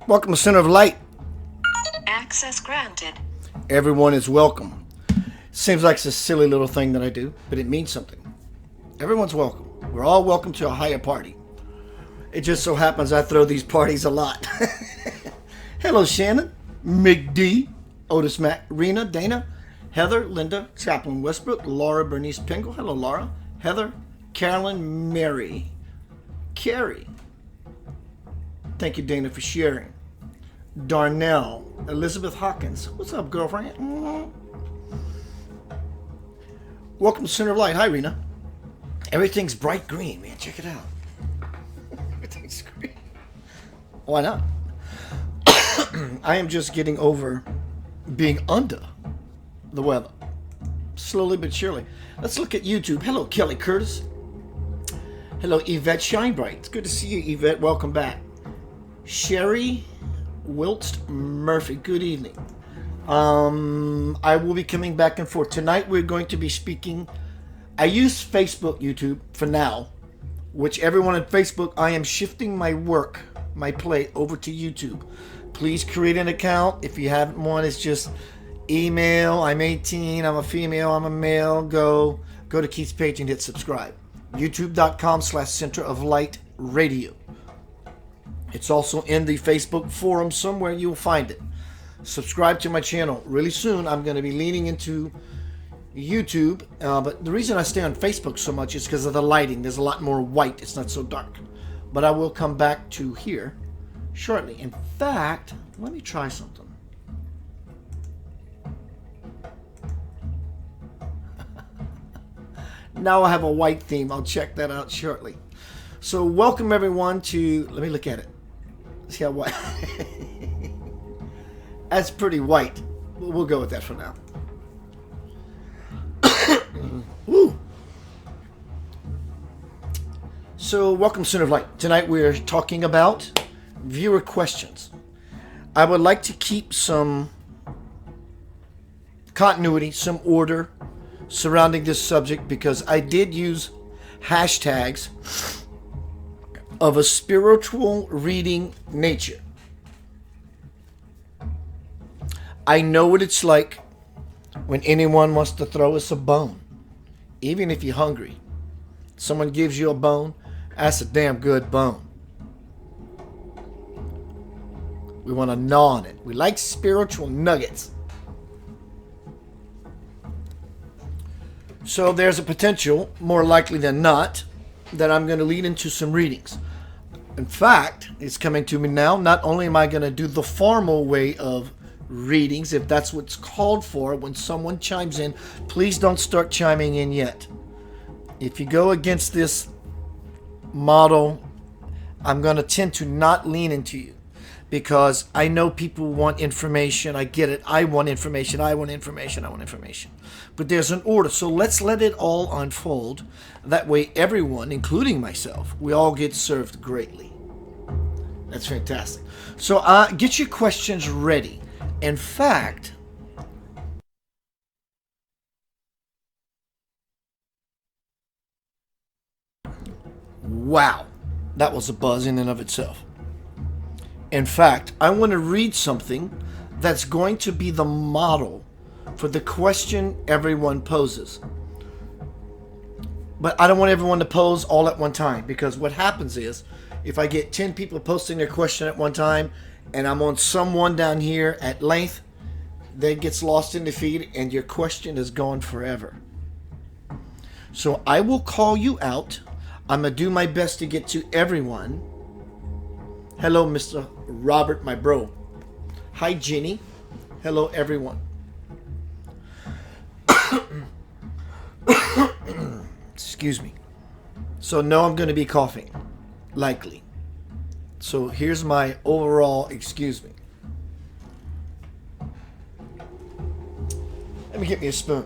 Welcome to Center of Light. Access granted. Everyone is welcome. Seems like it's a silly little thing that I do, but it means something. Everyone's welcome. We're all welcome to a higher party. It just so happens I throw these parties a lot. Hello, Shannon, McD, Otis Mac, Rena, Dana, Heather, Linda, Chaplain Westbrook, Laura Bernice Pingle. Hello, Laura. Heather, Carolyn, Mary, Carrie. Thank you, Dana, for sharing. Darnell, Elizabeth Hawkins. What's up, girlfriend? Welcome to Center of Light. Hi, Rena. Everything's bright green, man. Check it out. Everything's green. Why not? I am just getting over being under the weather. Slowly but surely. Let's look at YouTube. Hello, Kelly Curtis. Hello, Yvette Shinebright. It's good to see you, Yvette. Welcome back. Sherry Wiltst Murphy. Good evening. I will be coming back and forth. Tonight we're going to be speaking. I use Facebook, YouTube for now, which everyone on Facebook, I am shifting my work, my play over to YouTube. Please create an account. If you haven't one, it's just email. I'm 18. I'm a female. I'm a male. Go to Keith's page and hit subscribe. YouTube.com/Center of Light Radio. It's also in the Facebook forum somewhere. You'll find it. Subscribe to my channel. Really soon, I'm going to be leaning into YouTube. But the reason I stay on Facebook so much is because of the lighting. There's a lot more white. It's not so dark. But I will come back to here shortly. In fact, let me try something. Now I have a white theme. I'll check that out shortly. So welcome everyone to, let me look at it. See how white. That's pretty white. We'll go with that for now. Woo. So welcome Center of Light. Tonight we're talking about viewer questions. I would like to keep some continuity, some order surrounding this subject because I did use hashtags of a spiritual reading nature. I know what it's like when anyone wants to throw us a bone. Even if you're hungry, someone gives you a bone, that's a damn good bone. We want to gnaw on it. We like spiritual nuggets. So there's a potential, more likely than not, that I'm going to lead into some readings. In fact, it's coming to me now. Not only am I going to do the formal way of readings, if that's what's called for, when someone chimes in, please don't start chiming in yet. If you go against this model, I'm going to tend to not lean into you because I know people want information. I get it. I want information. I want information. I want information. But there's an order. So let's let it all unfold. That way everyone, including myself, we all get served greatly. That's fantastic. So get your questions ready. In fact, wow, that was a buzz in and of itself. In fact, I want to read something that's going to be the model for the question everyone poses. But I don't want everyone to pose all at one time because what happens is if I get 10 people posting their question at one time and I'm on someone down here at length, that gets lost in the feed and your question is gone forever. So I will call you out. I'm going to do my best to get to everyone. Hello, Mr. Robert, my bro. Hi, Jenny. Hello, everyone. Excuse me. So no, I'm going to be coughing. Likely. So here's my overall excuse me. Let me get me a spoon.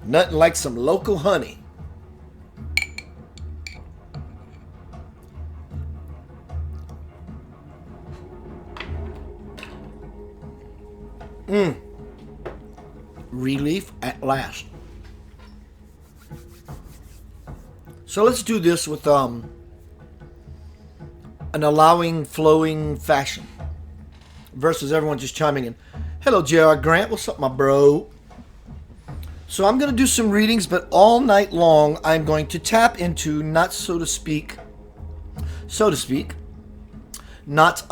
Nothing like some local honey. relief at last. So let's do this with an allowing, flowing fashion versus everyone just chiming in. Hello, J.R. Grant. What's up, my bro? So I'm going to do some readings, but all night long I'm going to tap into, not so to speak, not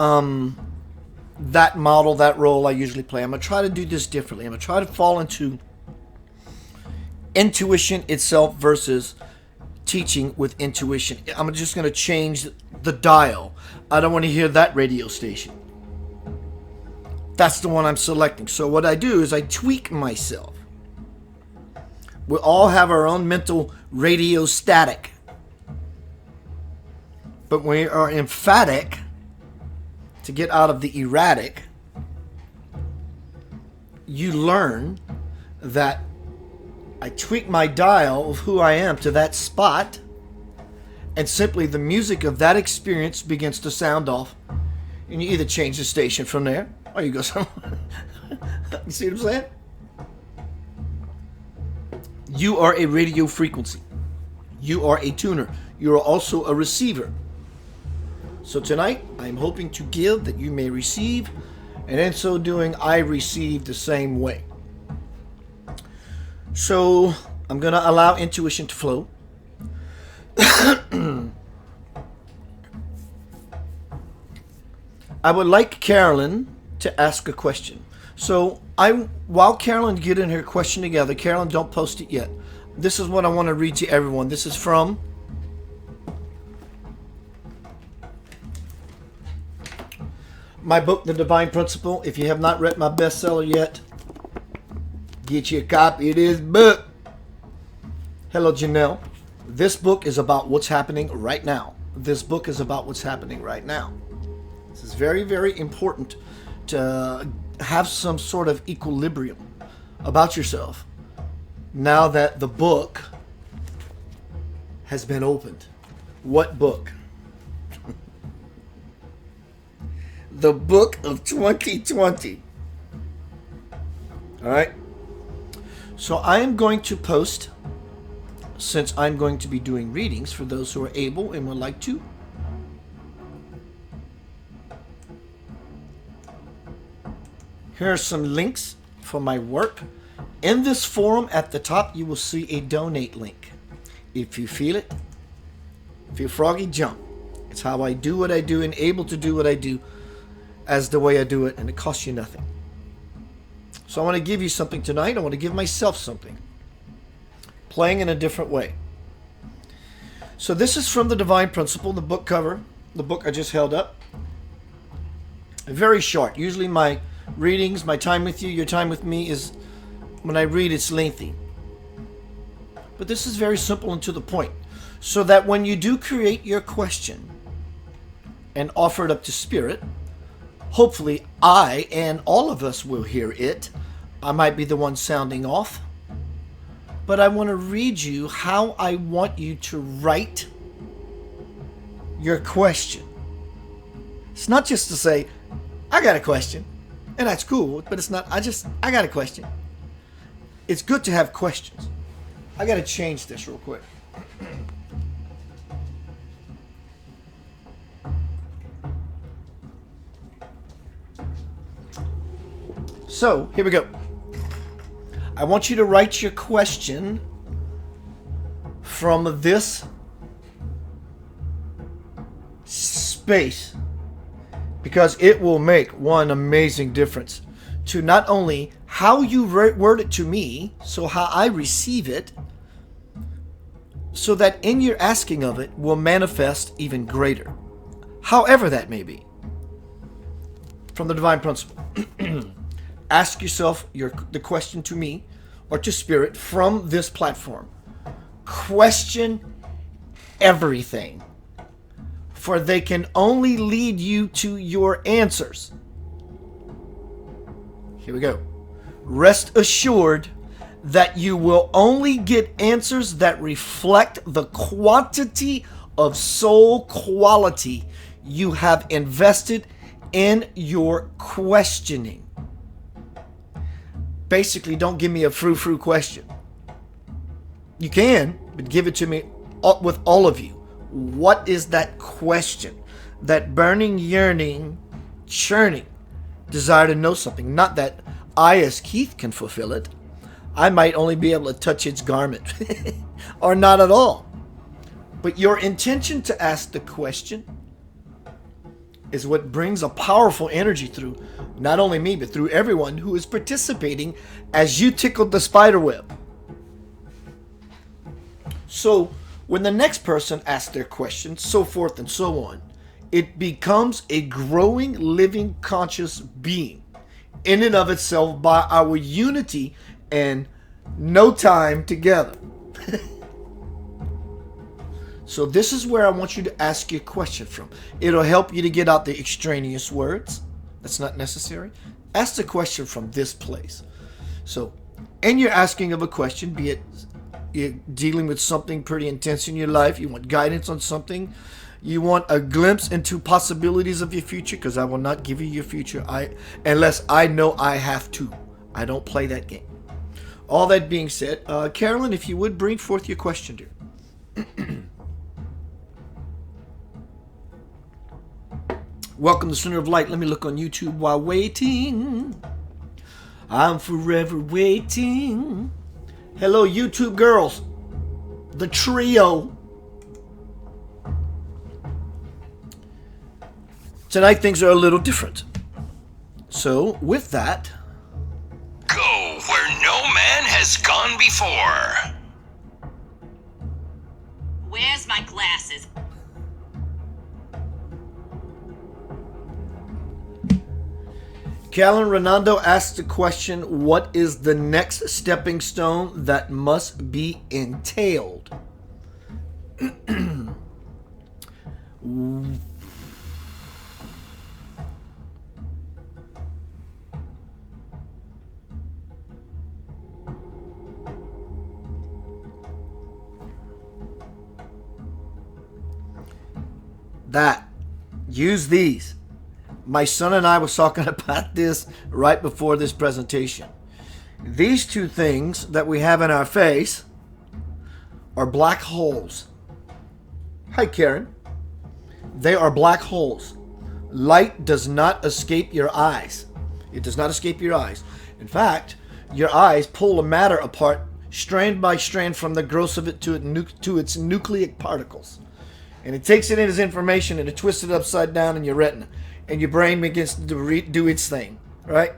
that model, that role I usually play. I'm going to try to do this differently. I'm going to try to fall into intuition itself versus teaching with intuition. I'm just going to change the dial. I don't want to hear that radio station. That's the one I'm selecting. So what I do is I tweak myself. We all have our own mental radio static. But we are emphatic to get out of the erratic. You learn that I tweak my dial of who I am to that spot, and simply the music of that experience begins to sound off, and you either change the station from there or you go somewhere. You see what I'm saying? You are a radio frequency. You are a tuner. You are also a receiver. So tonight, I'm hoping to give that you may receive, and in so doing, I receive the same way. So I'm going to allow intuition to flow. I would like Carolyn to ask a question. So while Carolyn getting her question together, Carolyn, don't post it yet. This is what I want to read to everyone. This is from my book, The Divine Principle. If you have not read my bestseller yet, get you a copy of this book. Hello, Janelle. This book is about what's happening right now. This book is about what's happening right now. This is very, very important to have some sort of equilibrium about yourself now that the book has been opened. What book? The book of 2020. All right. So I am going to post, since I'm going to be doing readings for those who are able and would like to. Here are some links for my work. In this forum at the top, you will see a donate link. If you feel it, if you're froggy, jump. It's how I do what I do and able to do what I do as the way I do it, and it costs you nothing. So I want to give you something tonight. I want to give myself something. Playing in a different way. So this is from The Divine Principle, the book cover, the book I just held up. Very short. Usually my readings, my time with you, your time with me is, when I read, it's lengthy. But this is very simple and to the point. So that when you do create your question and offer it up to Spirit, hopefully I and all of us will hear it. I might be the one sounding off. But I want to read you how I want you to write your question. It's not just to say, I got a question. And that's cool, but it's not, I got a question. It's good to have questions. I got to change this real quick. So, here we go. I want you to write your question from this space, because it will make one amazing difference to not only how you word it to me, so how I receive it, so that in your asking of it will manifest even greater, however that may be. From The Divine Principle. Ask yourself the question to me or to Spirit from this platform. Question everything, for they can only lead you to your answers. Here we go. Rest assured that you will only get answers that reflect the quantity of soul quality you have invested in your questioning. basically don't give me a frou-frou question. You can, but give it to me with all of you. What is that question? That burning, yearning, churning desire to know something. Not that I, as Keith, can fulfill it. I might only be able to touch its garment. Or not at all. But your intention to ask the question is what brings a powerful energy through not only me, but through everyone who is participating as you tickled the spider web. So when the next person asks their question, so forth and so on, it becomes a growing, living, conscious being in and of itself by our unity and no time together. So this is where I want you to ask your question from. It'll help you to get out the extraneous words. That's not necessary. Ask the question from this place. So, and you're asking of a question, be it you're dealing with something pretty intense in your life, you want guidance on something, you want a glimpse into possibilities of your future, because I will not give you your future unless I know I have to. I don't play that game. All that being said, Carolyn, if you would bring forth your question, dear. Welcome to Center of Light. Let me look on YouTube while waiting. I'm forever waiting. Hello, YouTube girls. The trio. Tonight things are a little different. So, with that... Go where no man has gone before. Where's my glasses? Callan Renando asked the question, what is the next stepping stone that must be entailed? Use these. My son and I was talking about this right before this presentation. These two things that we have in our face are black holes. Hi, Karen. They are black holes. Light does not escape your eyes. It does not escape your eyes. In fact, your eyes pull a matter apart strand by strand from the gross of it to its nucleic particles. And it takes it in as information and it twists it upside down in your retina. And your brain begins to do its thing, right?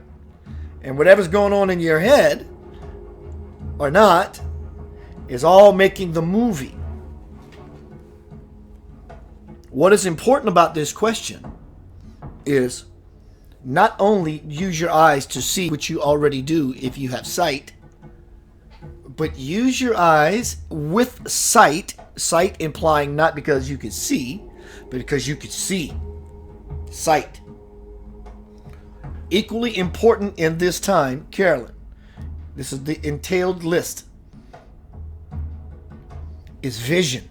And whatever's going on in your head, or not, is all making the movie. What is important about this question is not only use your eyes to see, which you already do if you have sight, but use your eyes with sight, sight implying not because you can see, but because you can see. Sight. Equally important in this time, Carolyn, this is the entailed list, is vision.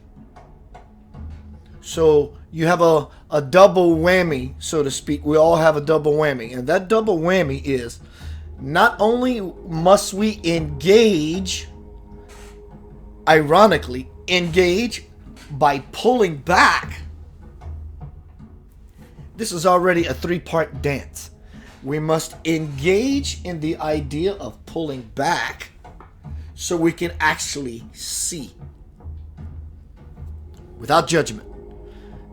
So you have a double whammy, so to speak. We all have a double whammy. And that double whammy is not only must we engage, ironically, engage by pulling back. This is already a three-part dance. We must engage in the idea of pulling back so we can actually see. Without judgment.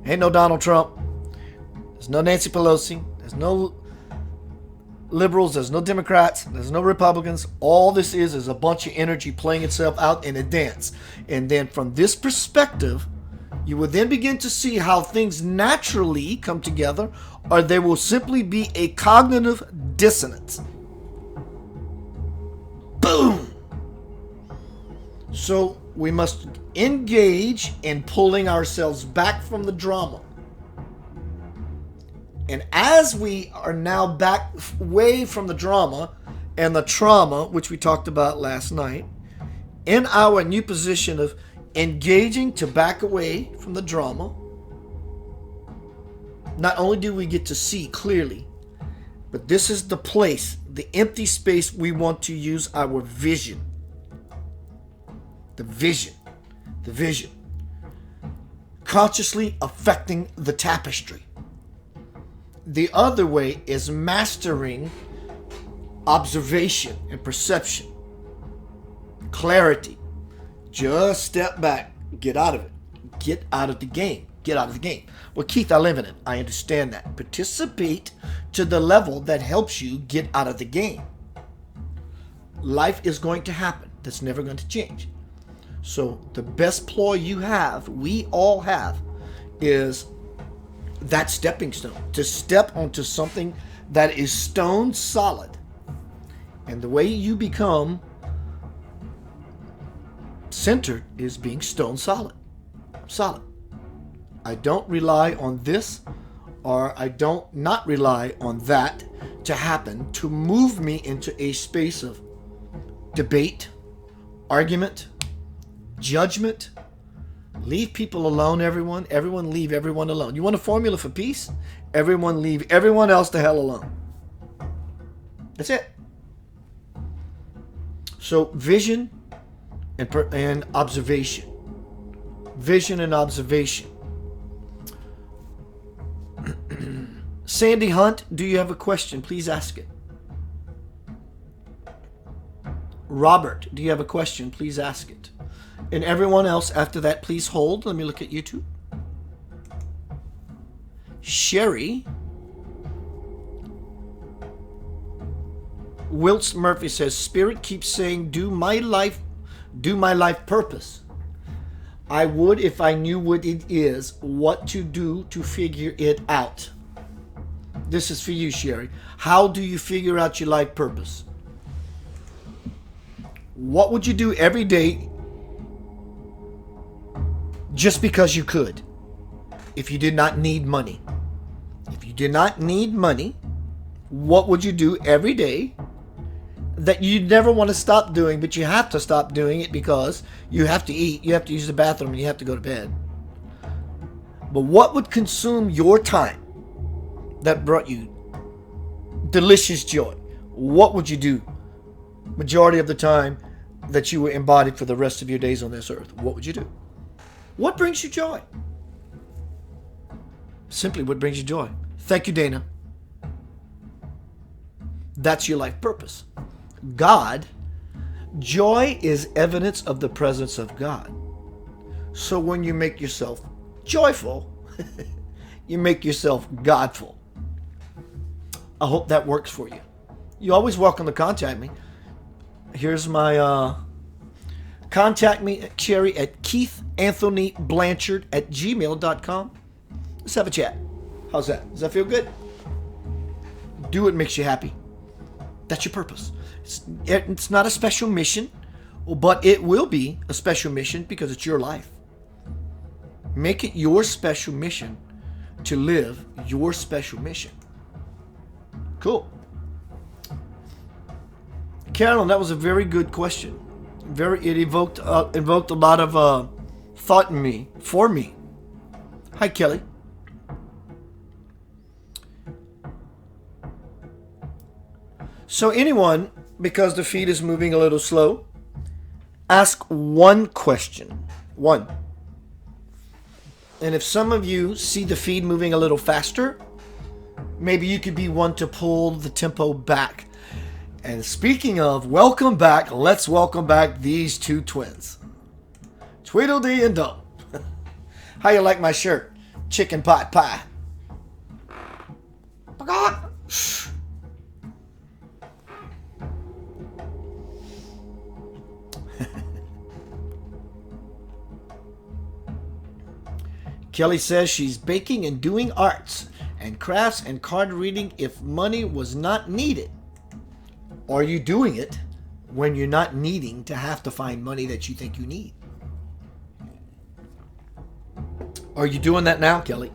Ain't no Donald Trump. There's no Nancy Pelosi. There's no liberals. There's no Democrats. There's no Republicans. All this is a bunch of energy playing itself out in a dance. And then from this perspective, you will then begin to see how things naturally come together, or there will simply be a cognitive dissonance. Boom! So we must engage in pulling ourselves back from the drama. And as we are now back away from the drama and the trauma, which we talked about last night, in our new position of engaging to back away from the drama, not only do we get to see clearly, but this is the place the empty space, we want to use our vision. The vision. The vision. Consciously affecting the tapestry. The other way is mastering observation and perception. Clarity. Just step back. Get out of it. Get out of the game. Get out of the game. Well, Keith, I live in it. I understand that. Participate to the level that helps you get out of the game. Life is going to happen. That's never going to change. So the best ploy you have, we all have, is that stepping stone. To step onto something that is stone solid. And the way you become centered is being stone solid. Solid. I don't rely on this, or I don't not rely on that to happen to move me into a space of debate, argument, judgment. Leave people alone, everyone. Everyone leave everyone alone. You want a formula for peace? Everyone leave everyone else the hell alone. That's it. So vision and observation. Vision and observation. Sandy Hunt, do you have a question? Please ask it. Robert, do you have a question? Please ask it. And everyone else after that, please hold. Let me look at YouTube. Sherry. Wilts Murphy says, Spirit keeps saying, do my life purpose. I would if I knew what it is, what to do to figure it out. This is for you, Sherry. How do you figure out your life purpose? What would you do every day just because you could? If you did not need money. If you did not need money, what would you do every day that you never want to stop doing, but you have to stop doing it because you have to eat, you have to use the bathroom, and you have to go to bed? But what would consume your time that brought you delicious joy? What would you do majority of the time that you were embodied for the rest of your days on this earth? What would you do? What brings you joy? Simply what brings you joy. Thank you, Dana. That's your life purpose. God, joy is evidence of the presence of God. So when you make yourself joyful, you make yourself Godful. I hope that works for you. You're always welcome to contact me. Here's my contact me, Cherry, at keithanthonyblanchard@gmail.com. Let's have a chat. How's that? Does that feel good? Do what makes you happy. That's your purpose. It's not a special mission, but it will be a special mission because it's your life. Make it your special mission to live your special mission. Cool. Carolyn, that was a very good question. It evoked a lot of thought in me, for me. Hi, Kelly. So anyone, because the feed is moving a little slow, ask one question. One. And if some of you see the feed moving a little faster, maybe you could be one to pull the tempo back. And speaking of welcome back, let's welcome back these two twins. Tweedledee and Dum. How you like my shirt? Chicken pot pie. Kelly says she's baking and doing arts and crafts and card reading if money was not needed. Are you doing it when you're not needing to have to find money that you think you need? Are you doing that now, Kelly?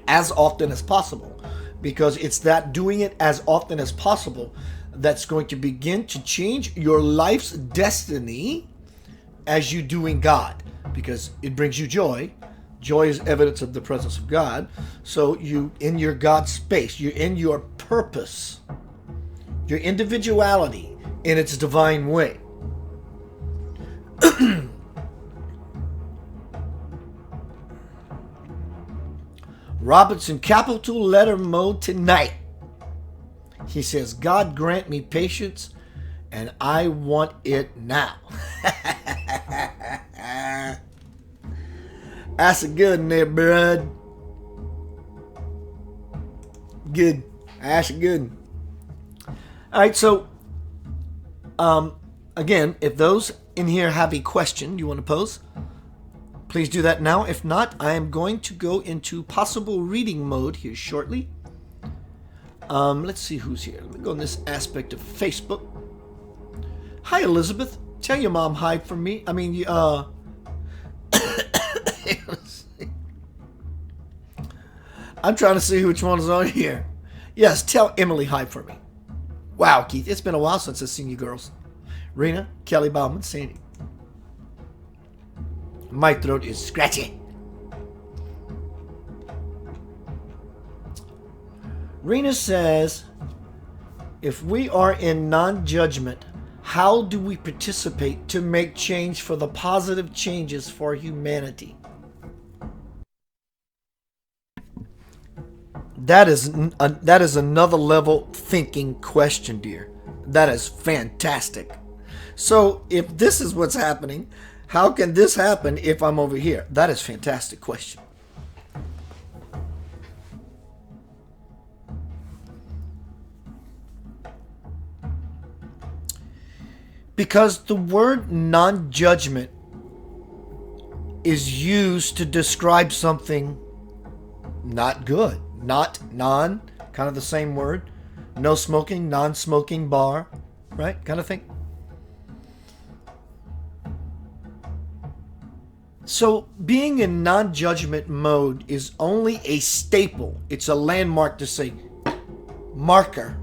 As often as possible. Because it's that doing it as often as possible that's going to begin to change your life's destiny as you doing God. Because it brings you joy. Joy is evidence of the presence of God. So you, in your God space, you're in your purpose. your individuality in its divine way. Robertson, capital letter mode tonight. He says, God grant me patience, and I want it now. That's a good one there, bud. Good. That's a good one. All right, so, again, if those in here have a question you want to pose, please do that now. If not, I am going to go into possible reading mode here shortly. Let's see who's here. Let me go in this aspect of Facebook. Hi, Elizabeth. Tell your mom hi for me. I'm trying to see which one's on here. Yes, tell Emily hi for me. Wow, Keith, it's been a while since I've seen you girls. Rena, Kelly Bauman, Sandy. My throat is scratchy. Rena says, if we are in non-judgment, how do we participate to make change for the positive changes for humanity? That is another level thinking question, dear. That is fantastic. So if this is what's happening, how can this happen if I'm over here? That is a fantastic question. Because the word non-judgment is used to describe something not good. Not, non, kind of the same word. No smoking, non-smoking bar, right? Kind of thing. So being in non-judgment mode is only a staple. It's a landmark to say, marker.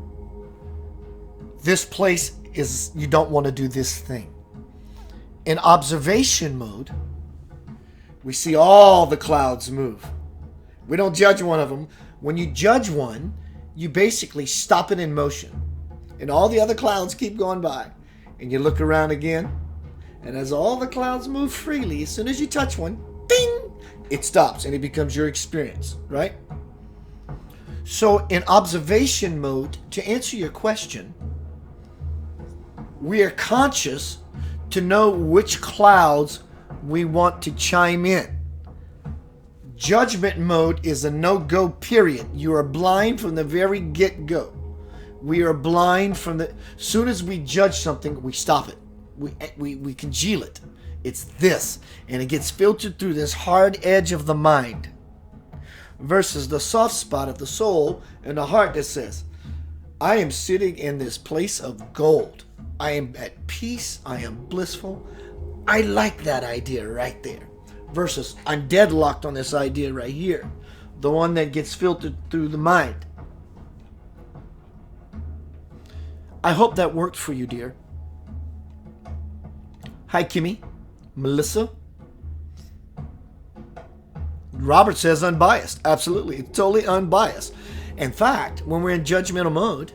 This place is, you don't want to do this thing. In observation mode, we see all the clouds move. We don't judge one of them. When you judge one, you basically stop it in motion. And all the other clouds keep going by. And you look around again. And as all the clouds move freely, as soon as you touch one, ding, it stops and it becomes your experience, right? So in observation mode, to answer your question, we are conscious to know which clouds we want to chime in. Judgment mode is a no-go period. You are blind from the very get-go. We are blind from the... Soon as we judge something, we stop it. We congeal it. It's this. And it gets filtered through this hard edge of the mind. Versus the soft spot of the soul and the heart that says, I am sitting in this place of gold. I am at peace. I am blissful. I like that idea right there. Versus, I'm deadlocked on this idea right here. The one that gets filtered through the mind. I hope that worked for you, dear. Hi, Kimmy. Melissa. Robert says unbiased. Absolutely. Totally unbiased. In fact, when we're in judgmental mode,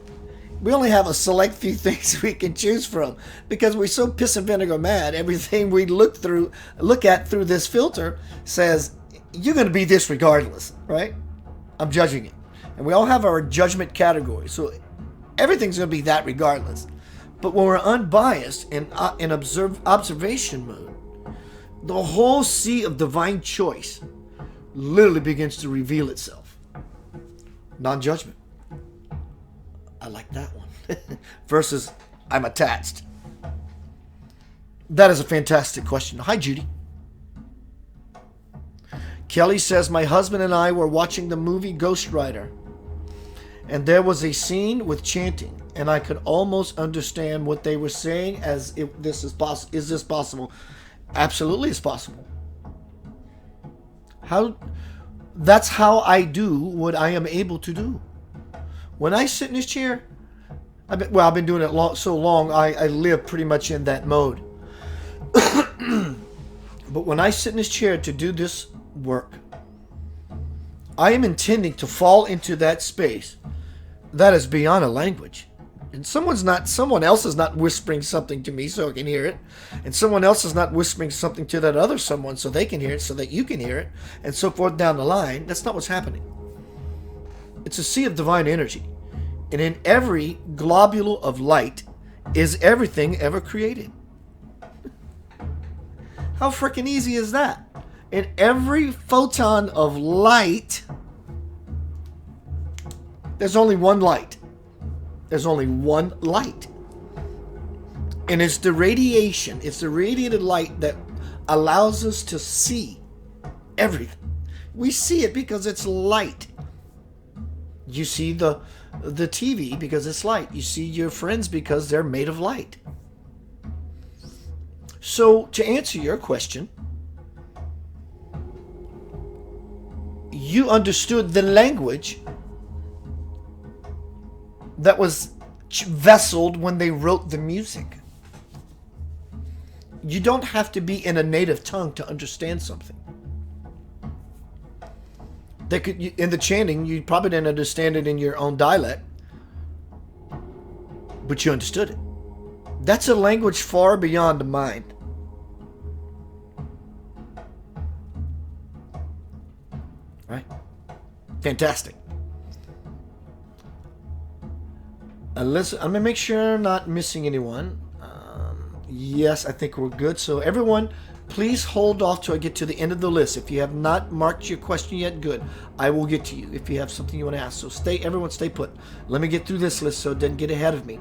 we only have a select few things we can choose from because we're so piss and vinegar mad. Everything we look at through this filter says, you're going to be this regardless, right? I'm judging it. And we all have our judgment category. So everything's going to be that regardless. But when we're unbiased and in observation mode, the whole sea of divine choice literally begins to reveal itself. Non-judgment. I like that one. Versus, I'm attached. That is a fantastic question. Hi, Judy. Kelly says, my husband and I were watching the movie Ghost Rider. And there was a scene with chanting. And I could almost understand what they were saying as if this is possible. Is this possible? Absolutely it's possible. That's how I do what I am able to do. When I sit in this chair, I've been doing it so long, I live pretty much in that mode. But when I sit in this chair to do this work, I am intending to fall into that space that is beyond a language. And someone else is not whispering something to me so I can hear it. And someone else is not whispering something to that other someone so they can hear it, so that you can hear it, and so forth down the line. That's not what's happening. It's a sea of divine energy. And in every globule of light is everything ever created. How freaking easy is that? In every photon of light, there's only one light. There's only one light. And it's the radiation, it's the radiated light that allows us to see everything. We see it because it's light. You see the TV because it's light. You see your friends because they're made of light. So, to answer your question, you understood the language that was vesseled when they wrote the music. You don't have to be in a native tongue to understand something. In the chanting, you probably didn't understand it in your own dialect, but you understood it. That's a language far beyond the mind. Right? Fantastic. Listen, I'm going to make sure I'm not missing anyone. Yes, I think we're good. So everyone, please hold off till I get to the end of the list. If you have not marked your question yet, good. I will get to you if you have something you want to ask. So everyone stay put. Let me get through this list so it doesn't get ahead of me.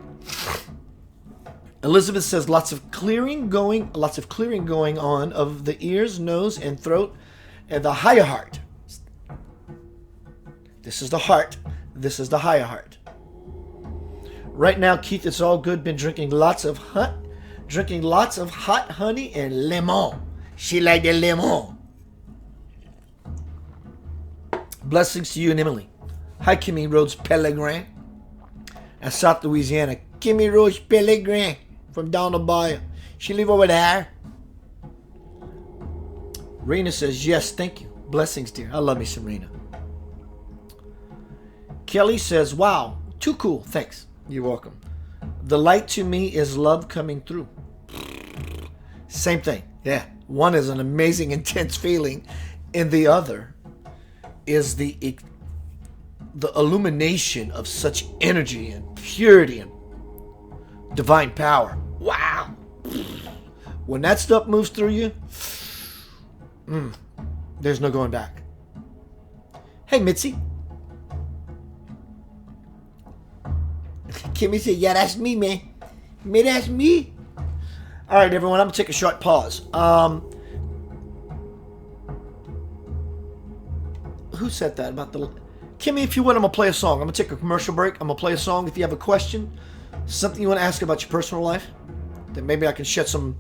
Elizabeth says lots of clearing going on of the ears, nose, and throat, and the higher heart. This is the heart. This is the higher heart. Right now, Keith, it's all good. Been drinking lots of hot honey and lemon. She like the lemon. Blessings to you and Emily. Hi, Kimmy Rhodes Pellegrin at South Louisiana. Kimmy Rhodes Pellegrin from down the bayou. She live over there. Rena says, yes, thank you. Blessings, dear. I love me some Rena. Kelly says, wow, too cool. Thanks. You're welcome. The light to me is love coming through. Same thing. Yeah. One is an amazing, intense feeling, and the other is the illumination of such energy and purity and divine power. Wow. When that stuff moves through you, there's no going back. Hey, Mitzi. Kimmy said, yeah, that's me, man. Man, that's me. All right, everyone, I'm going to take a short pause. Who said that about the... Kimmy, if you would, I'm going to play a song. I'm going to take a commercial break. I'm going to play a song. If you have a question, something you want to ask about your personal life, that maybe I can shed some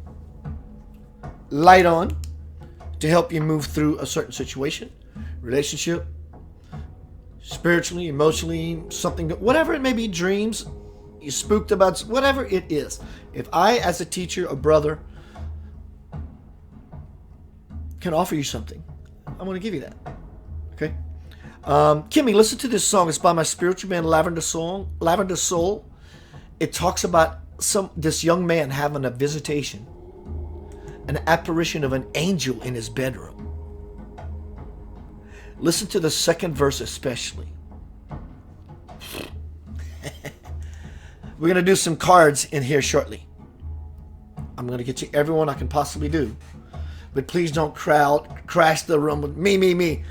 light on to help you move through a certain situation, relationship, spiritually, emotionally, something, whatever it may be, dreams, you spooked about, whatever it is. If I, as a teacher, a brother, can offer you something, I'm going to give you that. Okay? Kimmy, listen to this song. It's by my spiritual band, Lavender Soul. It talks about this young man having a visitation, an apparition of an angel in his bedroom. Listen to the second verse especially. We're going to do some cards in here shortly. I'm going to get you everyone I can possibly do. But please don't crash the room with me.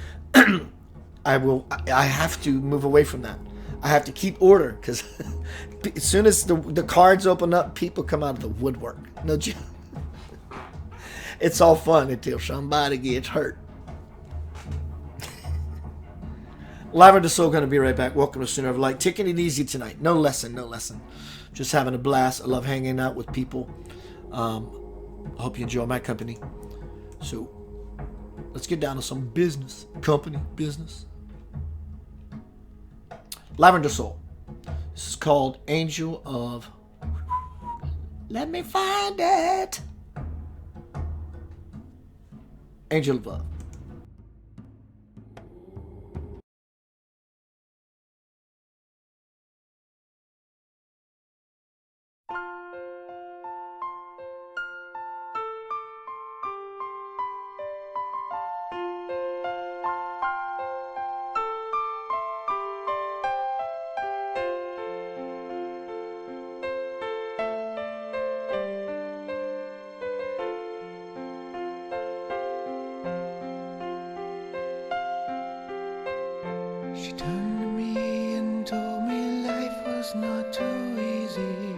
I have to move away from that. I have to keep order because as soon as the cards open up, people come out of the woodwork. No joke. It's all fun until somebody gets hurt. Lavender Soul going to be right back. Welcome to Center of Light. Taking it easy tonight. No lesson. Just having a blast. I love hanging out with people. I hope you enjoy my company. So, let's get down to some business. Company, business. Lavender Soul. This is called Angel of... Let me find it. Angel of Love. was not too easy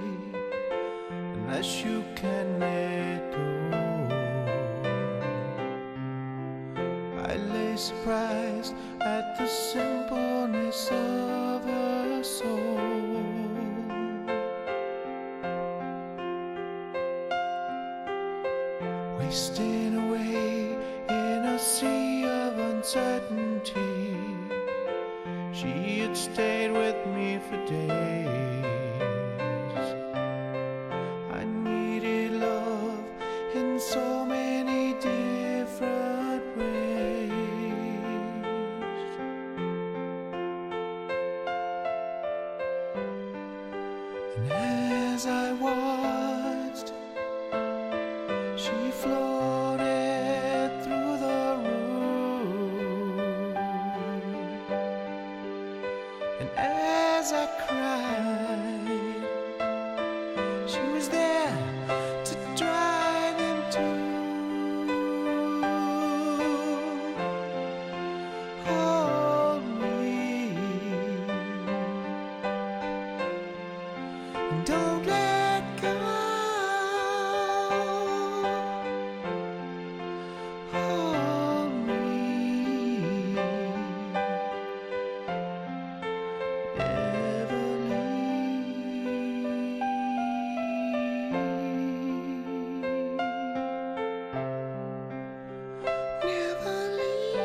unless you can let go. I lay surprised at the simpleness of her soul. Wasting away in a sea of uncertainty, she had stayed with me for days. I needed love in so many different ways. And as I watched, she floated through the room. And as I cried, she was there to dry them too. Hold me and don't let go. Hold me, never leave. Never leave.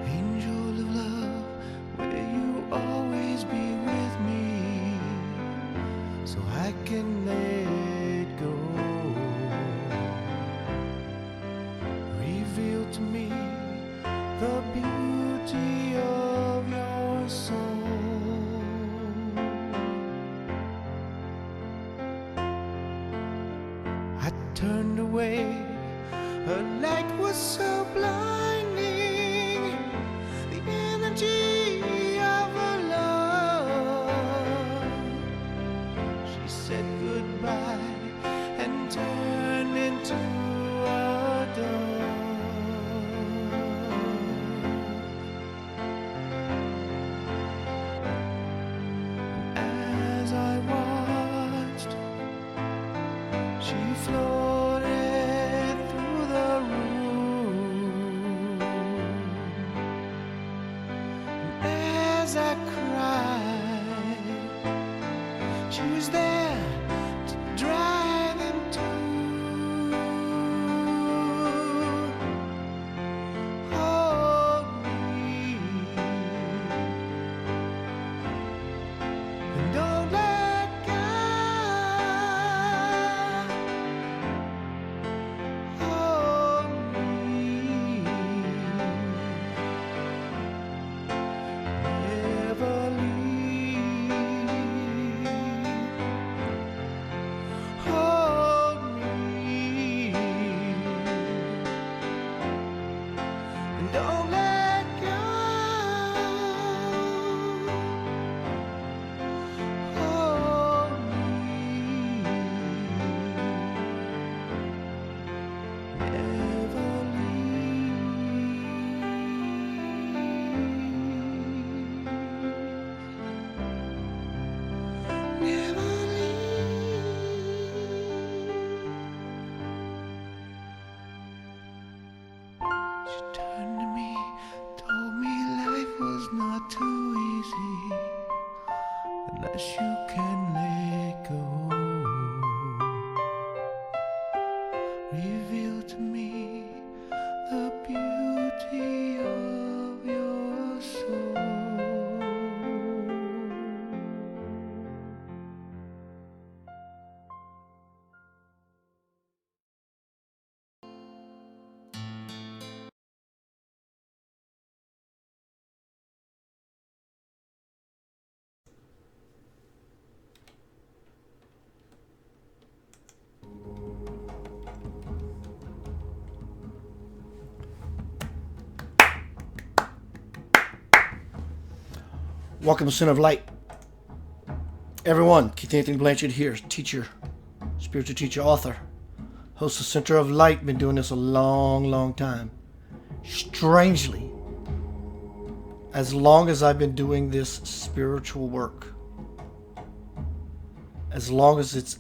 Angel of love, will you always be with me, so I can let go? Reveal to me the beauty of your soul. I turned away, her light was so blinding, the energy of her love. She said goodbye and turned into a dove. And as I watched, she floated through the room. And as I cried, she was there to dry them too. Hold me and don't let go. Hold me, never leave. Hold me and don't let go. Hold me, never leave. Never leave. She turned to me, told me life was not too easy unless you can let go. Reveal to me the beauty of your soul. Welcome to Center of Light. Everyone, Keith Anthony Blanchard here, teacher, spiritual teacher, author, host of Center of Light. Been doing this a long, long time. Strangely, as long as I've been doing this spiritual work, as long as it's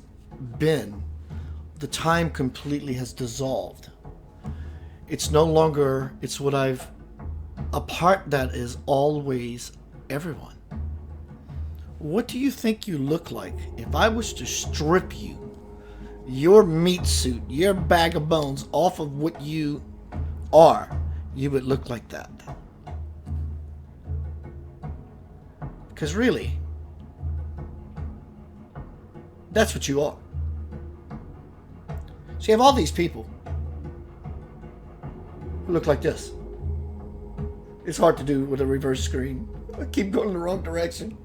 been, the time completely has dissolved. It's no longer, it's what I've, a part that is always everyone. What do you think you look like if I was to strip you, your meat suit, your bag of bones off of what you are? You would look like that. Because really, that's what you are. So you have all these people who look like this. It's hard to do with a reverse screen. I keep going in the wrong direction.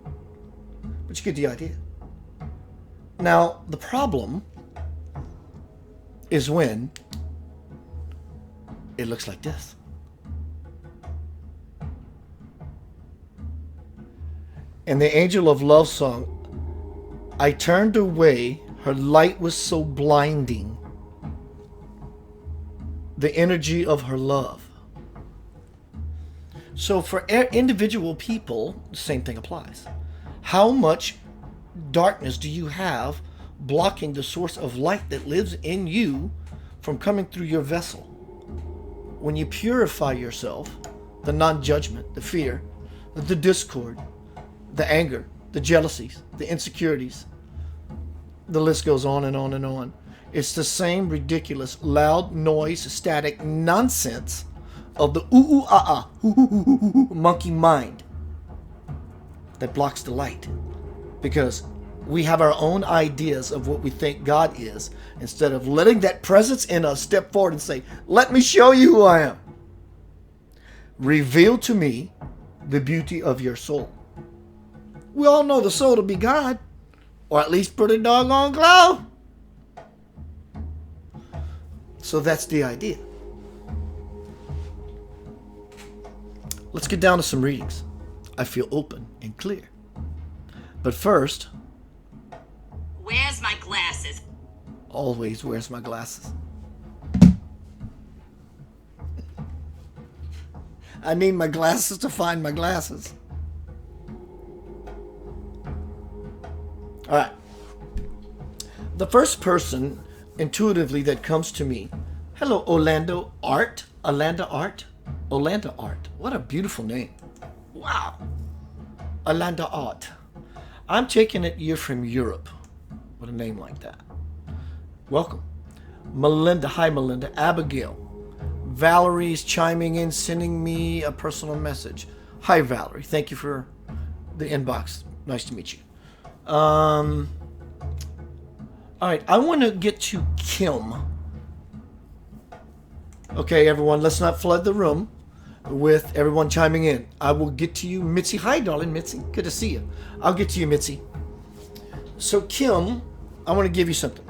But you get the idea. Now, the problem is when it looks like this. In the Angel of Love song, I turned away, her light was so blinding. The energy of her love. So for individual people, the same thing applies. How much darkness do you have blocking the source of light that lives in you from coming through your vessel? When you purify yourself, the non-judgment, the fear, the discord, the anger, the jealousies, the insecurities, the list goes on and on and on. It's the same ridiculous, loud noise, static nonsense of the monkey mind that blocks the light. Because we have our own ideas of what we think God is, instead of letting that presence in us step forward and say, let me show you who I am. Reveal to me the beauty of your soul. We all know the soul to be God, or at least pretty doggone close. So that's the idea. Let's get down to some readings. I feel open and clear. But first, Where's my glasses? always where's my glasses? I need my glasses to find my glasses. All right. The first person intuitively that comes to me, hello, Orlando Art. Orlando Art. Orlando Art. What a beautiful name. Wow. Orlando Art. I'm taking it you're from Europe with a name like that. Welcome. Melinda. Hi, Melinda. Abigail. Valerie's chiming in, sending me a personal message. Hi, Valerie. Thank you for the inbox. Nice to meet you. All right, I want to get to Kim. Okay, everyone, let's not flood the room with everyone chiming in. I will get to you, Mitzi. Hi, darling, Mitzi. Good to see you. I'll get to you, Mitzi. So, Kim, I want to give you something.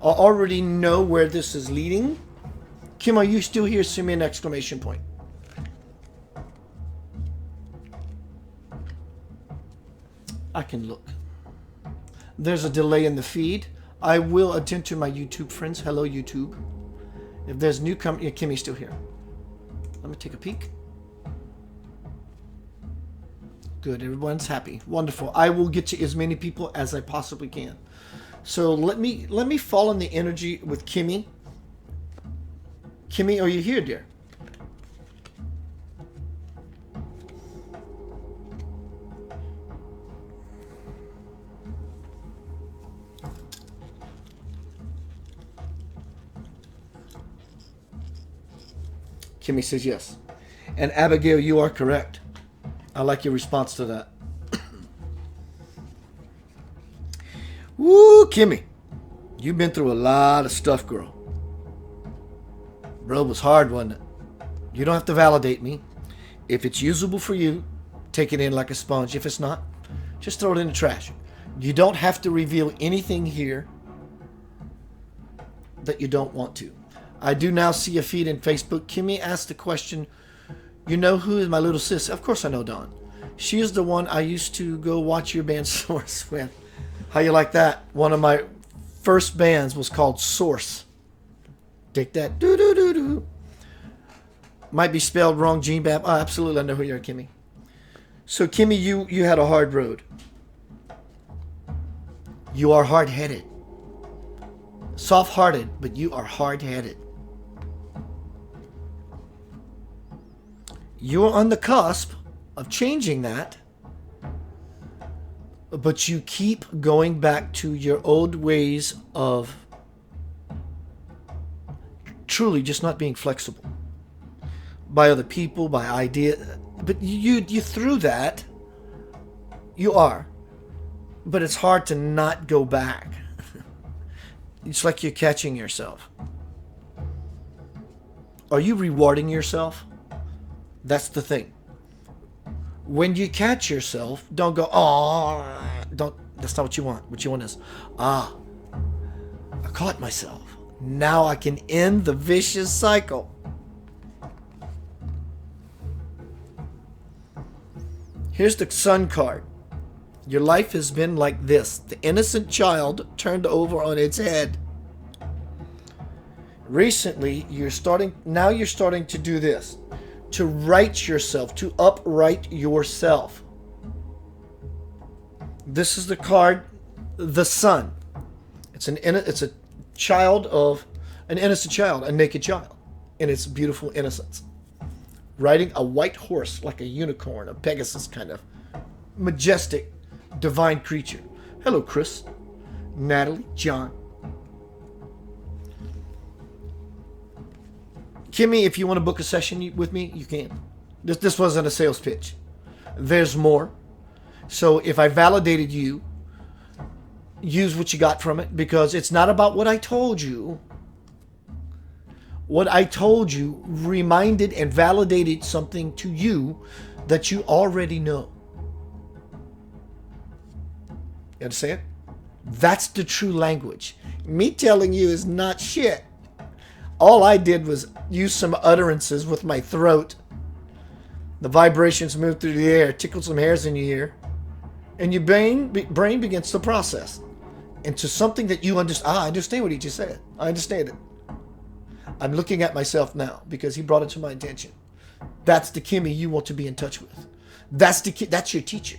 I already know where this is leading. Kim, are you still here? Send me an exclamation point. I can look. There's a delay in the feed. I will attend to my YouTube friends. Hello, YouTube. If there's new yeah, Kimmy's still here. Let me take a peek. Good, everyone's happy. Wonderful. I will get to as many people as I possibly can. So let me fall in the energy with Kimmy. Kimmy, are you here, dear? Kimmy says yes. And Abigail, you are correct. I like your response to that. Woo, Kimmy. You've been through a lot of stuff, girl. Bro, it was hard, wasn't it? You don't have to validate me. If it's usable for you, take it in like a sponge. If it's not, just throw it in the trash. You don't have to reveal anything here that you don't want to. I do now see a feed in Facebook. Kimmy asked the question, you know who is my little sis? Of course I know Dawn. She is the one I used to go watch your band Source with. How you like that? One of my first bands was called Source. Take that. Doo-doo-doo-doo. Might be spelled wrong, Gene Bab. Oh, absolutely, I know who you are, Kimmy. So, Kimmy, you had a hard road. You are hard-headed. Soft-hearted, but you are hard-headed. You're on the cusp of changing that, but you keep going back to your old ways of truly just not being flexible by other people, by idea. But you through that, you are. But it's hard to not go back. It's like you're catching yourself. Are you rewarding yourself? That's the thing. When you catch yourself, don't go, oh, don't. That's not what you want. What you want is, I caught myself. Now I can end the vicious cycle. Here's the Sun card. Your life has been like this. The innocent child turned over on its head. Recently, you're starting to do this. To right yourself, to upright yourself. This is the card, the Sun. It's a child of an innocent child, a naked child, in its beautiful innocence, riding a white horse like a unicorn, a Pegasus kind of majestic, divine creature. Hello, Chris, Natalie, John. Kimmy, if you want to book a session with me, you can. This wasn't a sales pitch. There's more. So if I validated you, use what you got from it, because it's not about what I told you. What I told you reminded and validated something to you that you already know. You understand? That's the true language. Me telling you is not shit. All I did was use some utterances with my throat. The vibrations moved through the air, tickled some hairs in your ear, and your brain begins to process into something that you understand. I understand what he just said. I understand it. I'm looking at myself now because he brought it to my attention. That's the Kimmy you want to be in touch with. That's your teacher.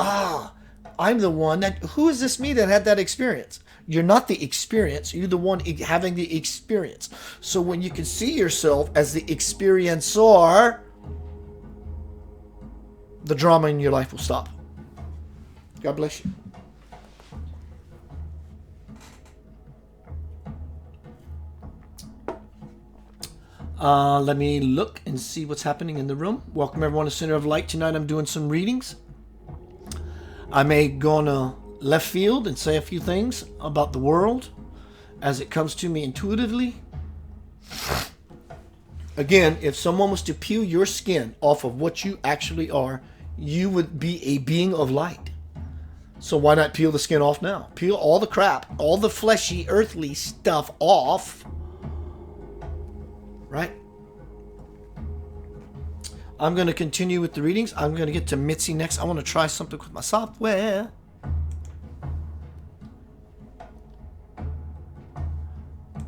I'm the one that. Who is this me that had that experience? You're not the experience. You're the one having the experience. So when you can see yourself as the experiencer, the drama in your life will stop. God bless you. Let me look and see what's happening in the room. Welcome everyone to Center of Light. Tonight I'm doing some readings. I may go on a left field and say a few things about the world as it comes to me intuitively. Again, if someone was to peel your skin off of what you actually are, you would be a being of light. So why not peel the skin off now? Peel all the crap, all the fleshy, earthly stuff off. Right? I'm going to continue with the readings. I'm going to get to Mitzi next. I want to try something with my software.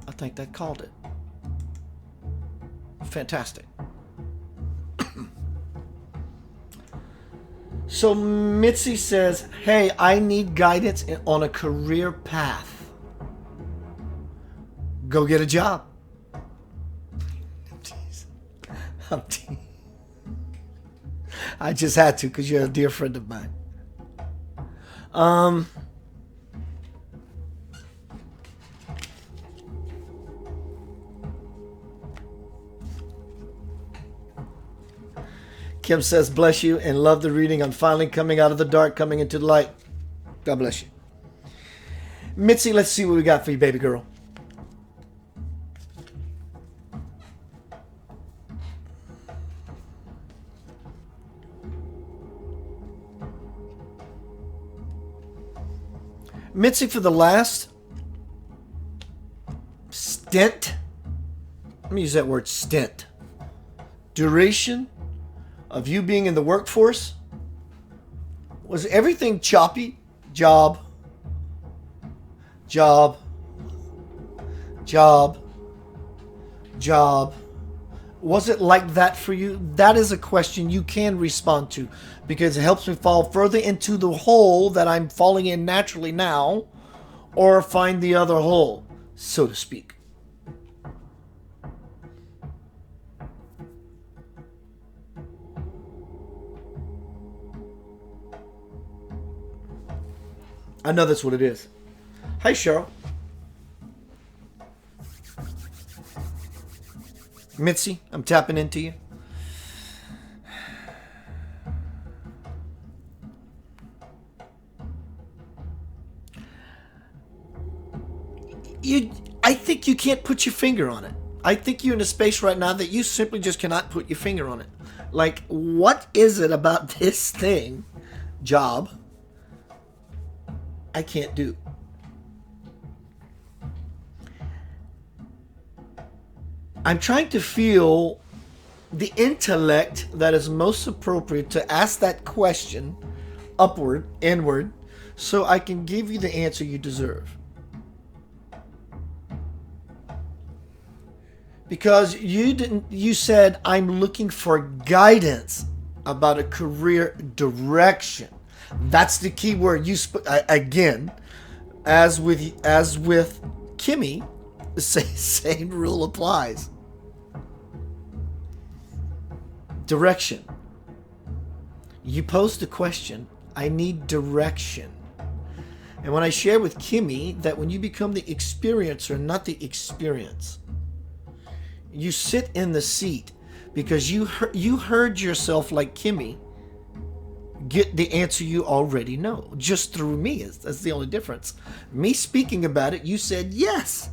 I think that called it. Fantastic. So Mitzi says, hey, I need guidance on a career path. Go get a job. I just had to because you're a dear friend of mine. Kim says, bless you and love the reading. I'm finally coming out of the dark, coming into the light. God bless you. Mitzi, let's see what we got for you, baby girl. Mitzi, for the last stint, let me use that word, stint, duration of you being in the workforce, was everything choppy? Job, Was it like that for you? That is a question you can respond to because it helps me fall further into the hole that I'm falling in naturally now or find the other hole, so to speak. I know that's what it is. Hi, Cheryl. Mitzi, I'm tapping into you. I think you can't put your finger on it. I think you're in a space right now that you simply just cannot put your finger on it. Like, what is it about this thing, job, I can't do? I'm trying to feel the intellect that is most appropriate to ask that question, upward, inward, so I can give you the answer you deserve. Because you said, I'm looking for guidance about a career direction. That's the key word. Again, as with Kimmy, the same rule applies. Direction. You posed a question, I need direction. And when I share with Kimmy that when you become the experiencer, not the experience, you sit in the seat because you heard yourself, like Kimmy, get the answer you already know just through me. That's the only difference. Me speaking about it, you said yes.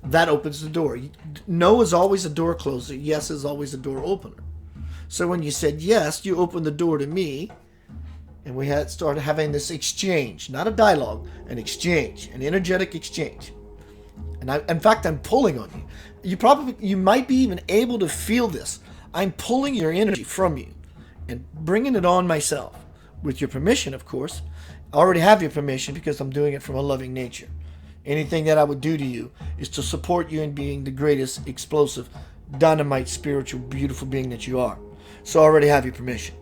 That opens the door. No is always a door closer. Yes is always a door opener. So when you said yes, you opened the door to me, and we started having this exchange, not a dialogue, an exchange, an energetic exchange. And in fact, I'm pulling on you. You might be even able to feel this. I'm pulling your energy from you and bringing it on myself, with your permission, of course. I already have your permission because I'm doing it from a loving nature. Anything that I would do to you is to support you in being the greatest, explosive, dynamite, spiritual, beautiful being that you are. So I already have your permission.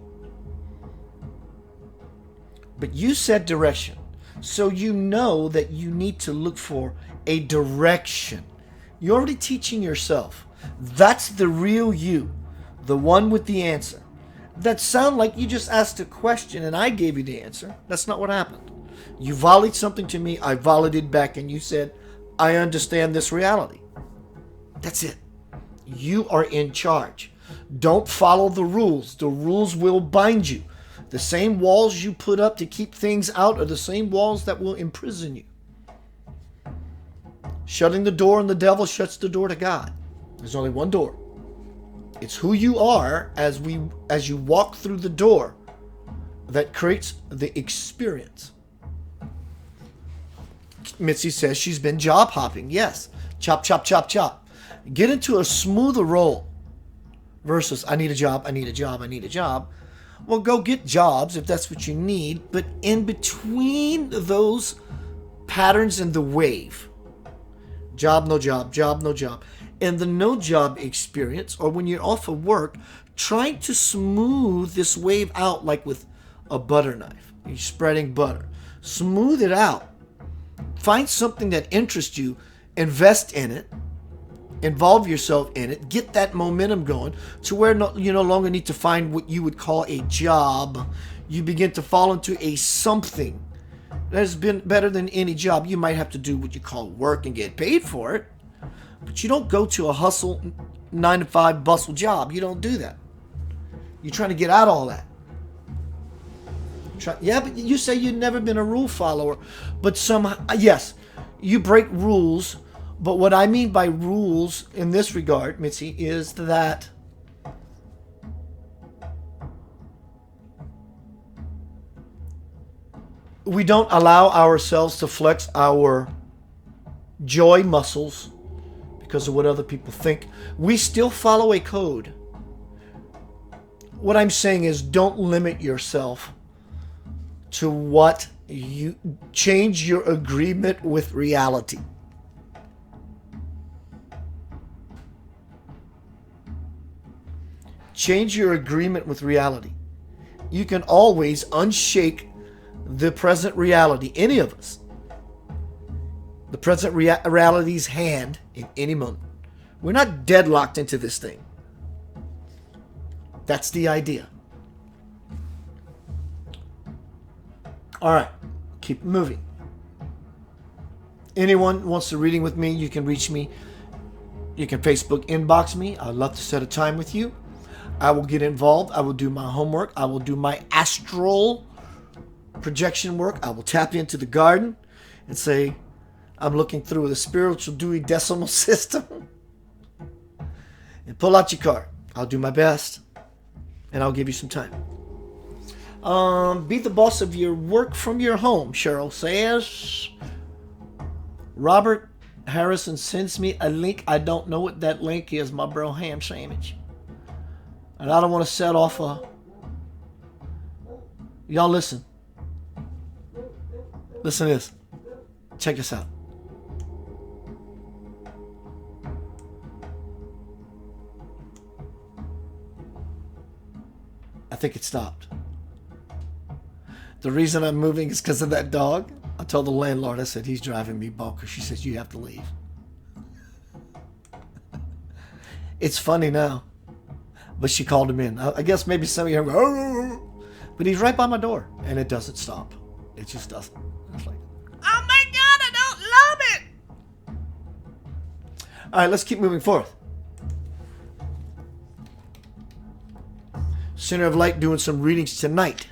But you said direction. So you know that you need to look for a direction. You're already teaching yourself. That's the real you, the one with the answer. That sound like you just asked a question and I gave you the answer. That's not what happened. You volleyed something to me, I volleyed it back, and you said, I understand this reality. That's it. You are in charge. Don't follow the rules. The rules will bind you. The same walls you put up to keep things out are the same walls that will imprison you. Shutting the door, and the devil shuts the door to God. There's only one door. It's who you are as you walk through the door that creates the experience. Mitzi says she's been job hopping. Yes. Chop, chop, chop, chop. Get into a smoother role versus I need a job, I need a job, I need a job. Well, go get jobs if that's what you need. But in between those patterns in the wave, job, no job, job, no job, and the no job experience, or when you're off of work, trying to smooth this wave out like with a butter knife. You're spreading butter. Smooth it out. Find something that interests you, invest in it, involve yourself in it, get that momentum going to where you no longer need to find what you would call a job. You begin to fall into a something that has been better than any job. You might have to do what you call work and get paid for it, but you don't go to a hustle 9-to-5 bustle job. You don't do that. You're trying to get out of all that. Yeah, but you say you've never been a rule follower, but somehow, yes, you break rules. But what I mean by rules in this regard, Mitzi, is that we don't allow ourselves to flex our joy muscles because of what other people think. We still follow a code. What I'm saying is don't limit yourself to what you change your agreement with reality. Change your agreement with reality. You can always unshake the present reality, any of us. The present reality's hand in any moment. We're not deadlocked into this thing. That's the idea. All right, keep moving. Anyone wants a reading with me, you can reach me. You can Facebook inbox me. I'd love to set a time with you. I will get involved. I will do my homework. I will do my astral projection work. I will tap into the garden and say, I'm looking through the spiritual Dewey Decimal System. And pull out your card. I'll do my best. And I'll give you some time. Be the boss of your work from your home, Cheryl says. Robert Harrison sends me a link. I don't know what that link is, my bro ham sandwich. And I don't want to set off a... Y'all listen. Listen to this. Check this out. I think it stopped. The reason I'm moving is because of that dog. I told the landlord, I said, he's driving me bonkers. She says, you have to leave. It's funny now. But she called him in. I guess maybe some of you are going, oh, but he's right by my door. And it doesn't stop. It just doesn't. It's like, oh my God, I don't love it. All right, let's keep moving forth. Center of Light doing some readings tonight.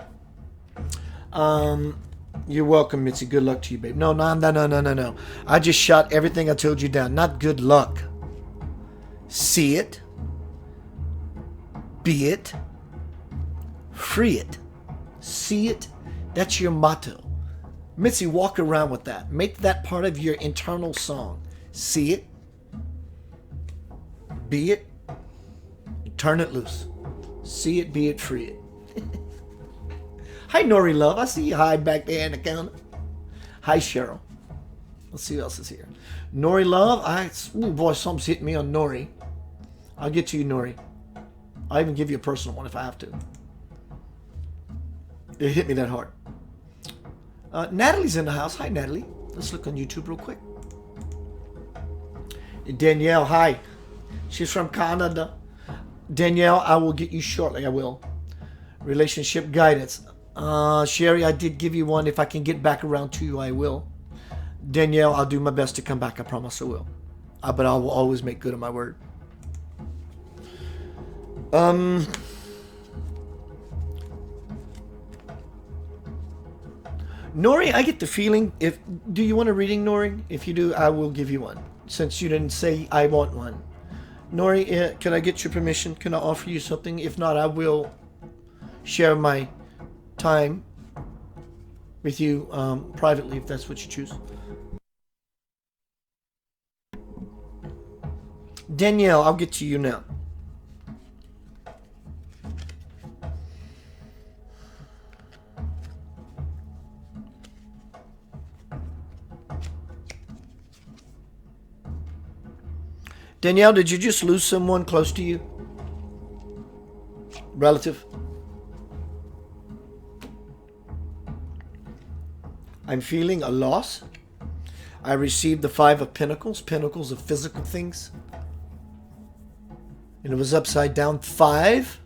You're welcome, Mitzi. Good luck to you, babe. No. I just shot everything I told you down. Not good luck. See it. Be it. Free it. See it. That's your motto. Mitzi, walk around with that. Make that part of your internal song. See it. Be it. Turn it loose. See it, be it, free it. Hi, Nori Love. I see you hide back there in the counter. Hi, Cheryl. Let's see who else is here. Nori Love. Oh boy, something's hitting me on Nori. I'll get to you, Nori. I'll even give you a personal one if I have to. It hit me that hard. Natalie's in the house. Hi, Natalie. Let's look on YouTube real quick. Danielle, hi. She's from Canada. Danielle, I will get you shortly. I will. Relationship guidance. Sherry, I did give you one. If I can get back around to you, I will. Danielle, I'll do my best to come back. I promise I will. But I will always make good on my word. Nori, I get the feeling, do you want a reading, Nori? If you do, I will give you one. Since you didn't say I want one. Nori, can I get your permission? Can I offer you something? If not, I will share my time with you privately, if that's what you choose. Danielle, I'll get to you now. Danielle, did you just lose someone close to you? Relative? I'm feeling a loss. I received the 5 of Pentacles, Pentacles of physical things. And it was upside down 5.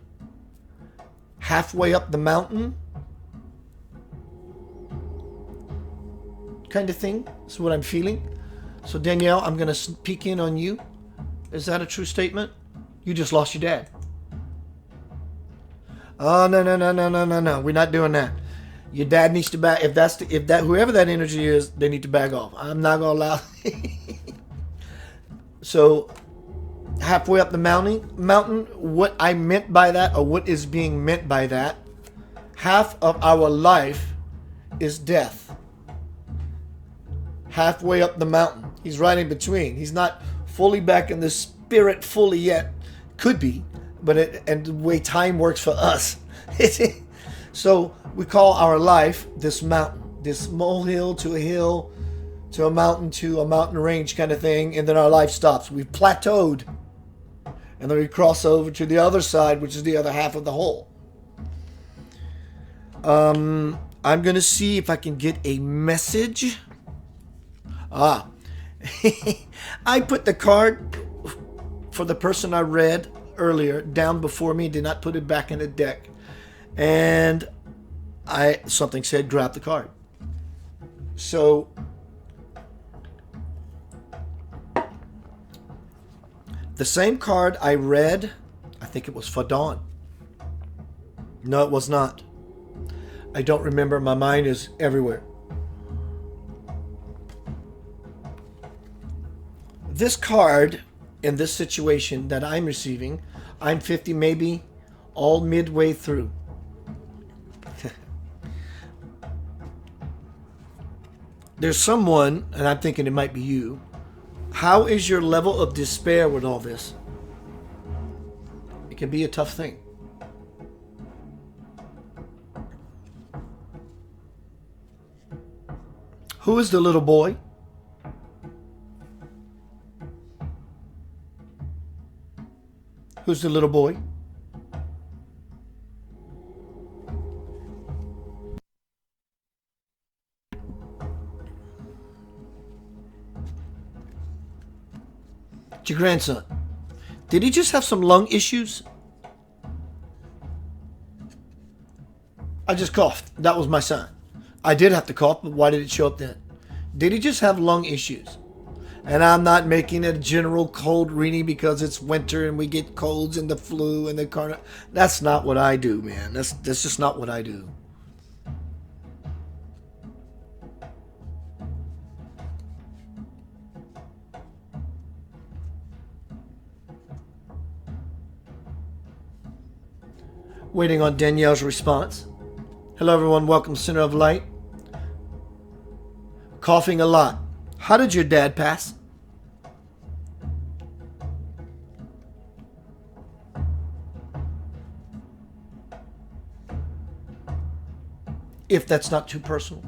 Halfway up the mountain. Kind of thing. That's what I'm feeling. So Danielle, I'm going to peek in on you. Is that a true statement? You just lost your dad. Oh, no. We're not doing that. Your dad needs to back. Whoever that energy is, they need to back off. I'm not gonna allow. So, halfway up the mountain. What I meant by that, or what is being meant by that, half of our life is death. Halfway up the mountain, he's right in between. He's not fully back in the spirit fully yet. Could be, but and the way time works for us. So we call our life this mountain, this molehill to a hill, to a mountain range kind of thing, and then our life stops. We've plateaued, And then we cross over to the other side, which is the other half of the hole. I'm going to see if I can get a message. I put the card for the person I read earlier down before me, did not put it back in the deck. And something said grab the card. So the same card I read, I think it was for Dawn. No, it was not. I don't remember. My mind is everywhere. This card in this situation that I'm receiving, I'm 50 maybe, all midway through. There's someone, and I'm thinking it might be you. How is your level of despair with all this? It can be a tough thing. Who is the little boy? Who's the little boy? It's your grandson. Did he just have some lung issues? I just coughed. That was my son. I did have to cough, but why did it show up then? Did he just have lung issues? And I'm not making a general cold reading because it's winter and we get colds and the flu and the carnival. That's not what I do, man. That's just not what I do. Waiting on Danielle's response. Hello, everyone. Welcome to Center of Light. Coughing a lot. How did your dad pass? If that's not too personal.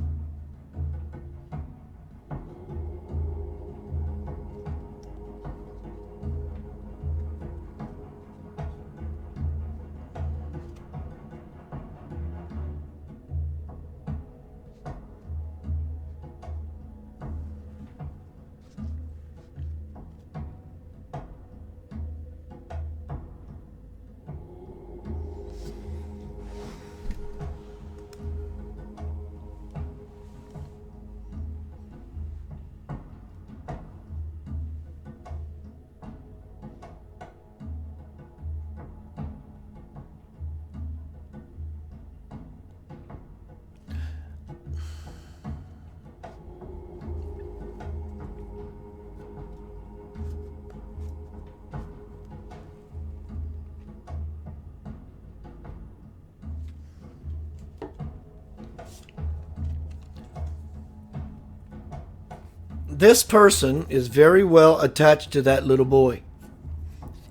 This person is very well attached to that little boy.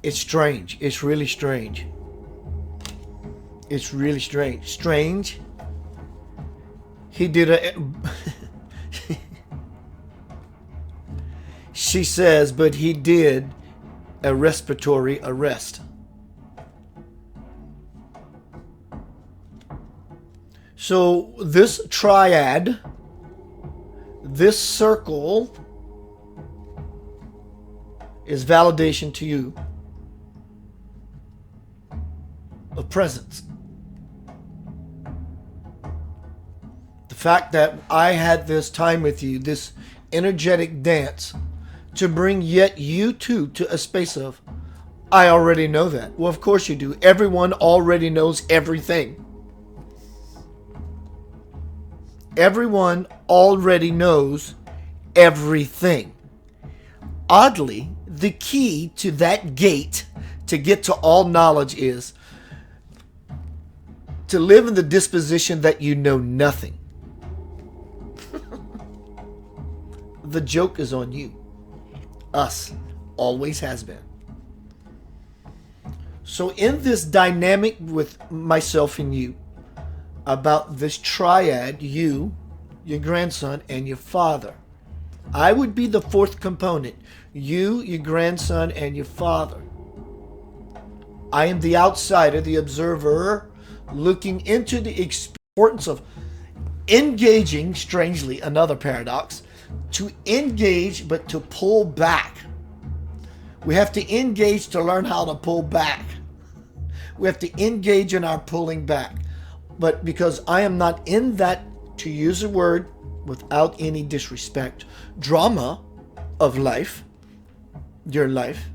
It's strange. It's really strange. It's really strange. Strange. He did a... She says, but he did a respiratory arrest. So this triad, this circle, is validation to you of presence. The fact that I had this time with you, this energetic dance, to bring yet you two to a space of, I already know that. Well, of course you do. Everyone already knows everything. Everyone already knows everything. Oddly, the key to that gate to get to all knowledge is to live in the disposition that you know nothing. The joke is on you. Us. Always has been. So in this dynamic with myself and you, about this triad, you, your grandson, and your father, I would be the fourth component. You, your grandson, and your father. I am the outsider, the observer, looking into the importance of engaging, strangely, another paradox, to engage but to pull back. We have to engage to learn how to pull back. We have to engage in our pulling back. But because I am not in that, to use a word without any disrespect, drama of life, your life,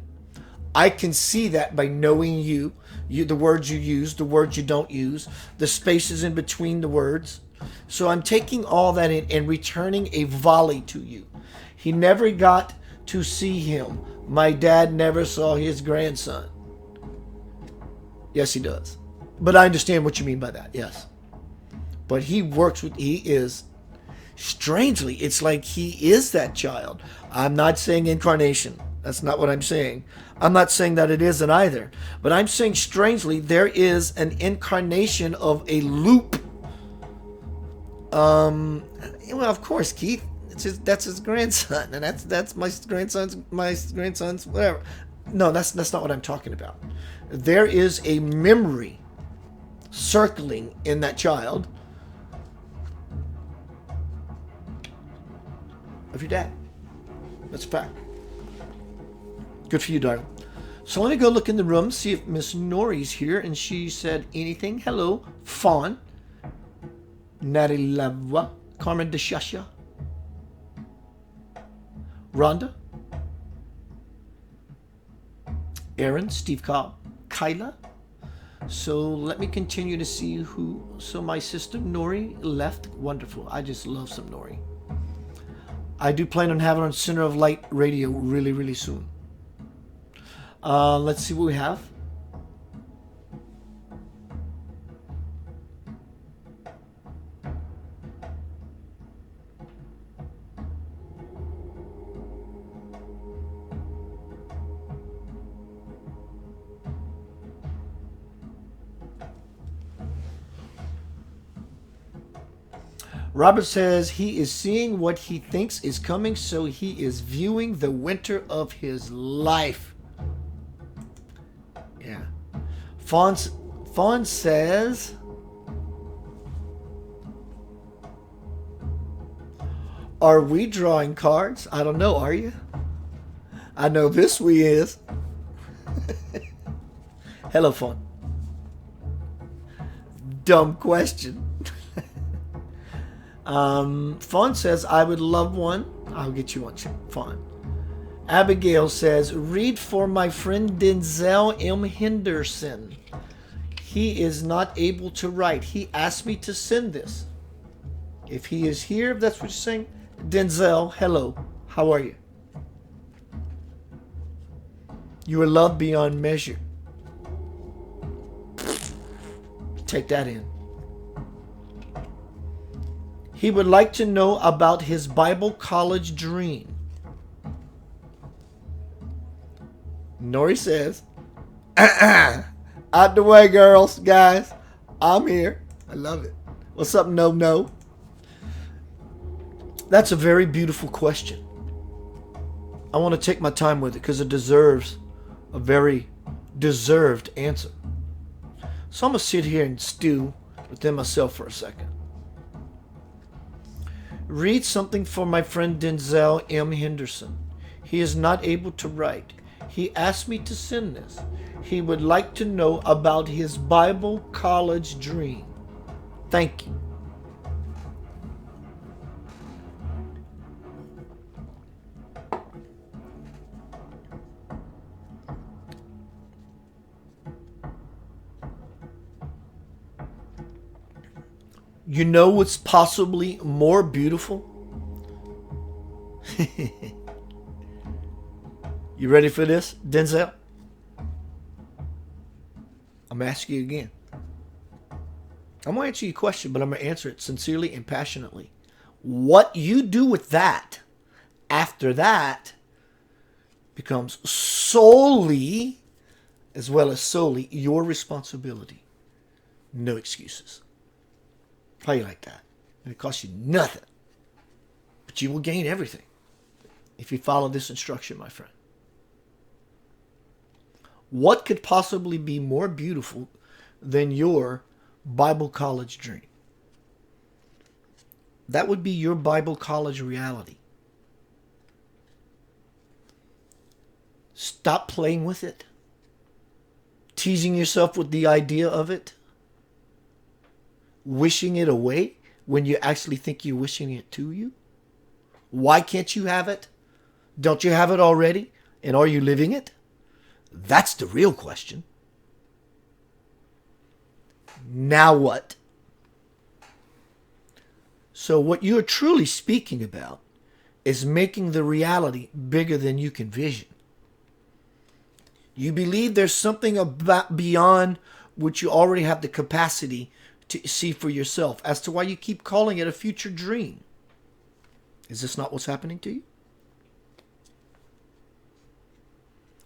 I can see that by knowing you, the words you use, the words you don't use, the spaces in between the words. So I'm taking all that in and returning a volley to you. He never got to see him. My dad never saw his grandson. Yes, he does. But I understand what you mean by that, yes. But he is, strangely, it's like he is that child. I'm not saying incarnation. That's not what I'm saying. I'm not saying that it isn't either. But I'm saying, strangely, there is an incarnation of a loop. Well, of course, Keith. That's his grandson, and that's my grandson's whatever. No, that's not what I'm talking about. There is a memory circling in that child of your dad. That's a fact. Good for you, darling. So let me go look in the room, see if Miss Nori's here, and she said anything. Hello, Fawn, Narilava, Carmen DeShasha, Rhonda, Aaron, Steve Cobb, Kyla. So let me continue to see who. So my sister Nori left. Wonderful. I just love some Nori. I do plan on having on Center of Light Radio really, really soon. Let's see what we have. Robert says he is seeing what he thinks is coming, so he is viewing the winter of his life. Yeah. Fawn says, are we drawing cards? I don't know, are you? I know this we is. Hello, Fawn. Dumb question. Fawn says, I would love one. I'll get you one, Fawn. Abigail says, read for my friend Denzel M. Henderson. He is not able to write. He asked me to send this. If he is here, if that's what you're saying. Denzel, hello. How are you? You are loved beyond measure. Take that in. He would like to know about his Bible college dream. Nori says, out the way, girls, guys. I'm here. I love it. What's up, No? That's a very beautiful question. I want to take my time with it because it deserves a very deserved answer. So I'm going to sit here and stew within myself for a second. Read something for my friend Denzel M. Henderson. He is not able to write. He asked me to send this. He would like to know about his Bible college dream. Thank you. You know what's possibly more beautiful? You ready for this, Denzel? I'm going to ask you again. I'm going to answer your question, but I'm going to answer it sincerely and passionately. What you do with that after that becomes solely, as well as solely, your responsibility. No excuses. How you like that? It costs you nothing. But you will gain everything if you follow this instruction, my friend. What could possibly be more beautiful than your Bible college dream? That would be your Bible college reality. Stop playing with it. Teasing yourself with the idea of it. Wishing it away when you actually think you're wishing it to you. Why can't you have it? Don't you have it already? And are you living it? That's the real question. Now what? So what you're truly speaking about is making the reality bigger than you can vision. You believe there's something about beyond which you already have the capacity to see for yourself, as to why you keep calling it a future dream. Is this not what's happening to you?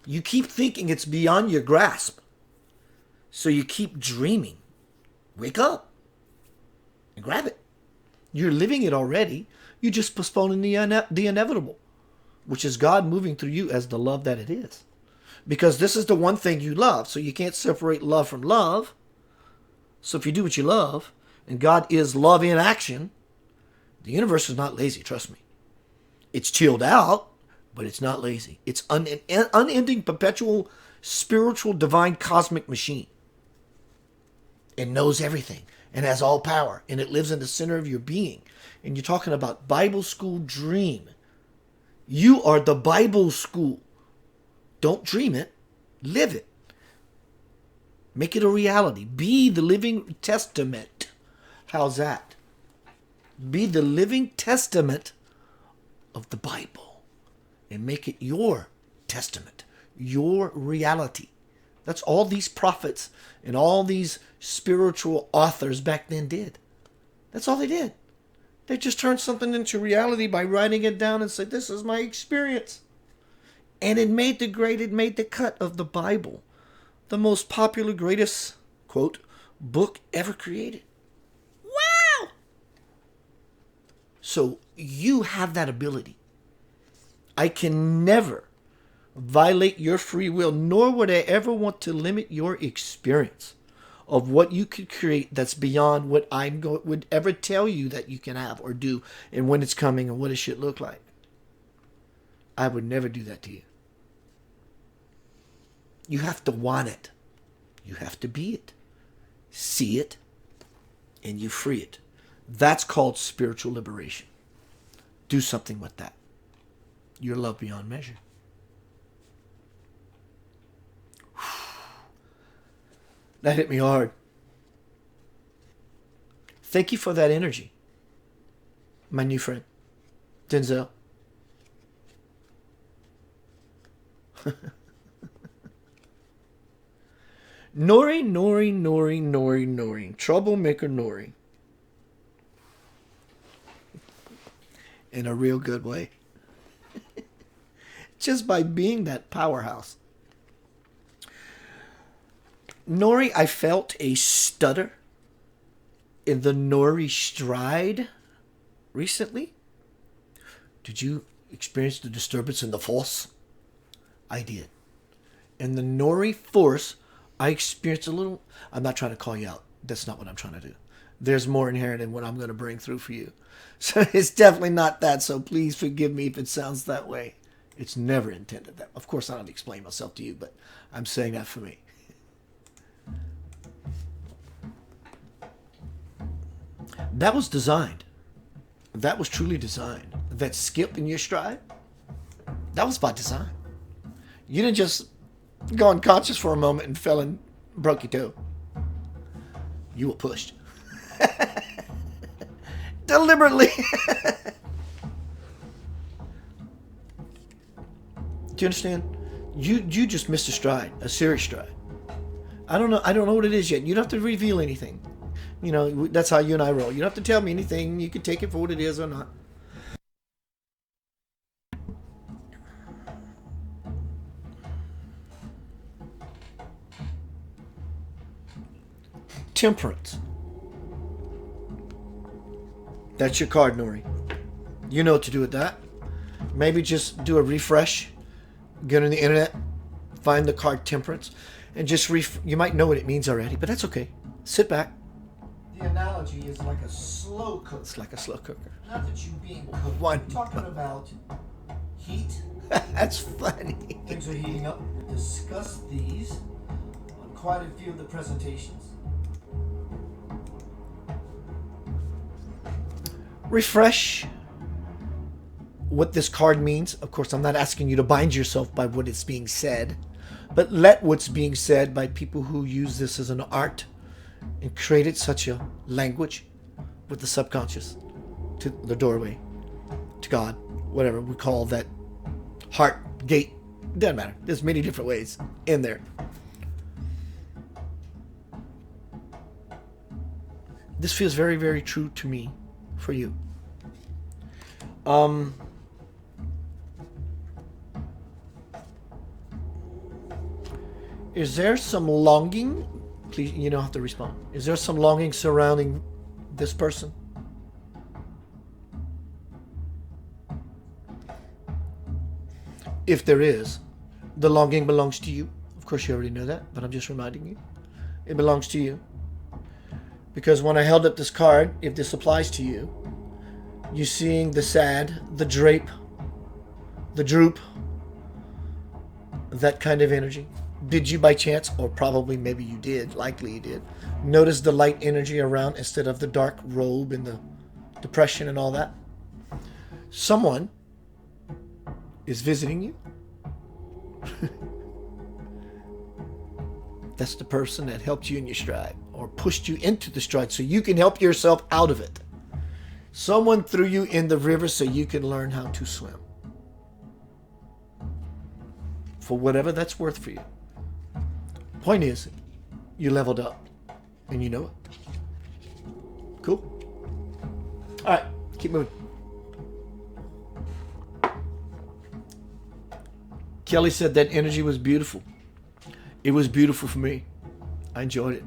You keep thinking it's beyond your grasp. So you keep dreaming. Wake up and grab it. You're living it already. You're just postponing the inevitable, which is God moving through you as the love that it is. Because this is the one thing you love. So you can't separate love from love. So if you do what you love, and God is love in action, the universe is not lazy, trust me. It's chilled out, but it's not lazy. It's unending, perpetual, spiritual, divine, cosmic machine. It knows everything and has all power, and it lives in the center of your being. And you're talking about Bible school dream. You are the Bible school. Don't dream it, live it. Make it a reality. Be the living testament. How's that? Be the living testament of the Bible and make it your testament, your reality. That's all these prophets and all these spiritual authors back then did. That's all they did. They just turned something into reality by writing it down and said, this is my experience. And it made the cut of the Bible. The most popular, greatest, quote, book ever created. Wow! So you have that ability. I can never violate your free will, nor would I ever want to limit your experience of what you could create that's beyond what would ever tell you that you can have or do, and when it's coming and what it should look like. I would never do that to you. You have to want it. You have to be it. See it. And you free it. That's called spiritual liberation. Do something with that. Your love beyond measure. That hit me hard. Thank you for that energy, my new friend, Denzel. Nori. Troublemaker Nori. In a real good way. Just by being that powerhouse. Nori, I felt a stutter in the Nori stride recently. Did you experience the disturbance in the force? I did. In the Nori force, I experienced a little... I'm not trying to call you out. That's not what I'm trying to do. There's more inherent in what I'm going to bring through for you. So it's definitely not that. So please forgive me if it sounds that way. It's never intended that. Of course, I don't explain myself to you, but I'm saying that for me. That was designed. That was truly designed. That skip in your stride, that was by design. You didn't just go unconscious for a moment and fell and broke your toe. You were pushed. Deliberately. Do you understand? You just missed a stride, a serious stride. I don't know what it is yet. You don't have to reveal anything. You know, that's how you and I roll. You don't have to tell me anything. You can take it for what it is or not. Temperance. That's your card, Nori. You know what to do with that. Maybe just do a refresh. Get on the internet. Find the card Temperance, and just you might know what it means already, but that's okay. Sit back. The analogy is like a slow cooker. It's like a slow cooker. Not that you being cooked. We're talking about heat. That's funny. Things are heating up. Discuss these on quite a few of the presentations. Refresh what this card means. Of course, I'm not asking you to bind yourself by what is being said, but let what's being said by people who use this as an art and created such a language with the subconscious to the doorway to God, whatever we call that heart gate. Doesn't matter. There's many different ways in there. This feels very, very true to me for you. Is there some longing? Please, you don't have to respond. Is there some longing surrounding this person? If there is, the longing belongs to you. Of course, you already know that, but I'm just reminding you. It belongs to you. Because when I held up this card, if this applies to you, you're seeing the sad, the drape, the droop, that kind of energy. Did you by chance, or probably maybe you did, likely you did, notice the light energy around instead of the dark robe and the depression and all that? Someone is visiting you. That's the person that helped you in your stride or pushed you into the stride so you can help yourself out of it. Someone threw you in the river so you can learn how to swim. For whatever that's worth for you. Point is, you leveled up and you know it. Cool? All right, keep moving. Kelly said that energy was beautiful. It was beautiful for me. I enjoyed it.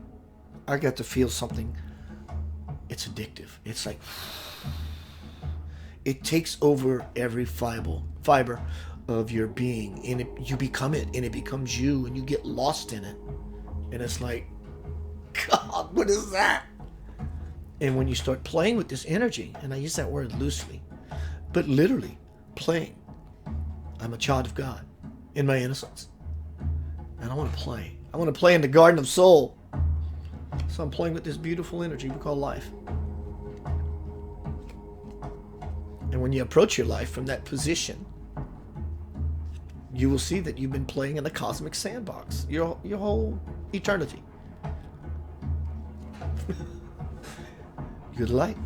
I got to feel something. It's addictive. It's like, it takes over every fiber of your being, and you become it, and it becomes you, and you get lost in it. And it's like, God, what is that? And when you start playing with this energy, and I use that word loosely, but literally playing, I'm a child of God in my innocence. And I want to play. I want to play in the garden of soul. So I'm playing with this beautiful energy we call life. And when you approach your life from that position, you will see that you've been playing in a cosmic sandbox your whole eternity. You're the light.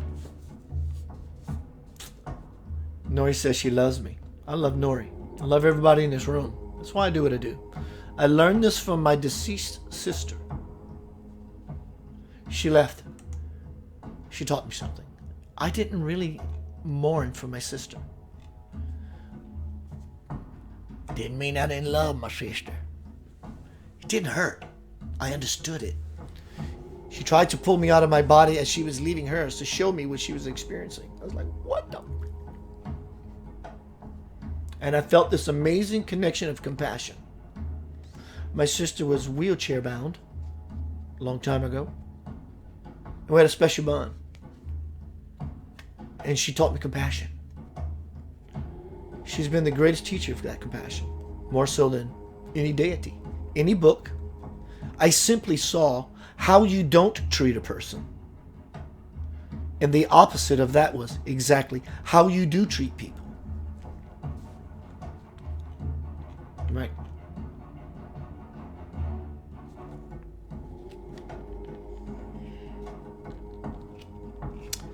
Nori says she loves me. I love Nori. I love everybody in this room. That's why I do what I do. I learned this from my deceased sister. She left. She taught me something. I didn't really mourn for my sister. Didn't mean I didn't love my sister. It didn't hurt. I understood it. She tried to pull me out of my body as she was leaving hers to show me what she was experiencing. I was like, what the? And I felt this amazing connection of compassion. My sister was wheelchair bound a long time ago. And we had a special bond. And she taught me compassion. She's been the greatest teacher of that compassion. More so than any deity, any book. I simply saw how you don't treat a person. And the opposite of that was exactly how you do treat people. Right.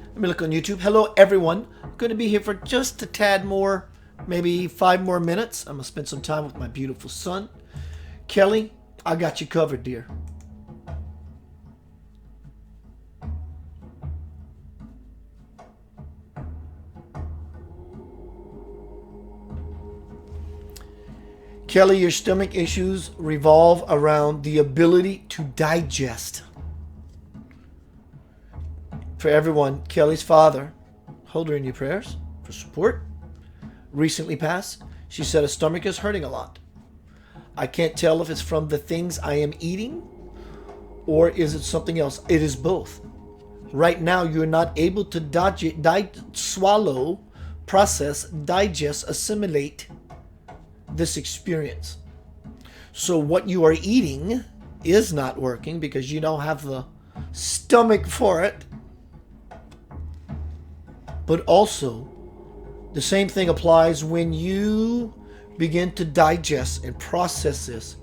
Let me look on YouTube. Hello, everyone. I'm going to be here for just a tad more, maybe 5 more minutes. I'm going to spend some time with my beautiful son. Kelly, I got you covered, dear. Kelly, your stomach issues revolve around the ability to digest. For everyone, Kelly's father, hold her in your prayers for support, recently passed. She said her stomach is hurting a lot. I can't tell if it's from the things I am eating or is it something else. It is both. Right now, you're not able to swallow, process, digest, assimilate this experience. So what you are eating is not working because you don't have the stomach for it. But also, the same thing applies when you begin to digest and process this.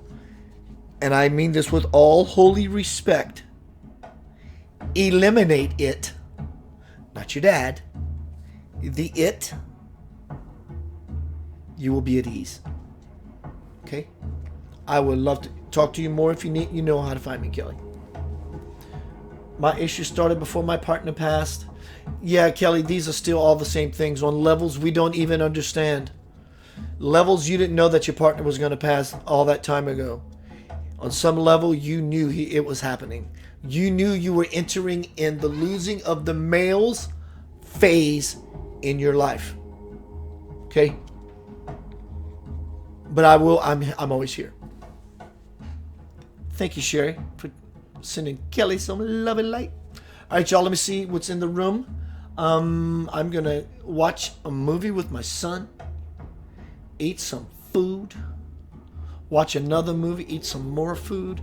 And I mean this with all holy respect. Eliminate it. Not your dad. The it. You will be at ease. Okay? I would love to talk to you more if you need. You know how to find me, Kelly. My issue started before my partner passed. Yeah, Kelly, these are still all the same things on levels we don't even understand. Levels you didn't know that your partner was going to pass all that time ago. On some level, you knew it was happening. You knew you were entering in the losing of the male's phase in your life. Okay? But I'm always here. Thank you, Sherry, for sending Kelly some love and light. All right, y'all, let me see what's in the room. I'm going to watch a movie with my son, eat some food, watch another movie, eat some more food.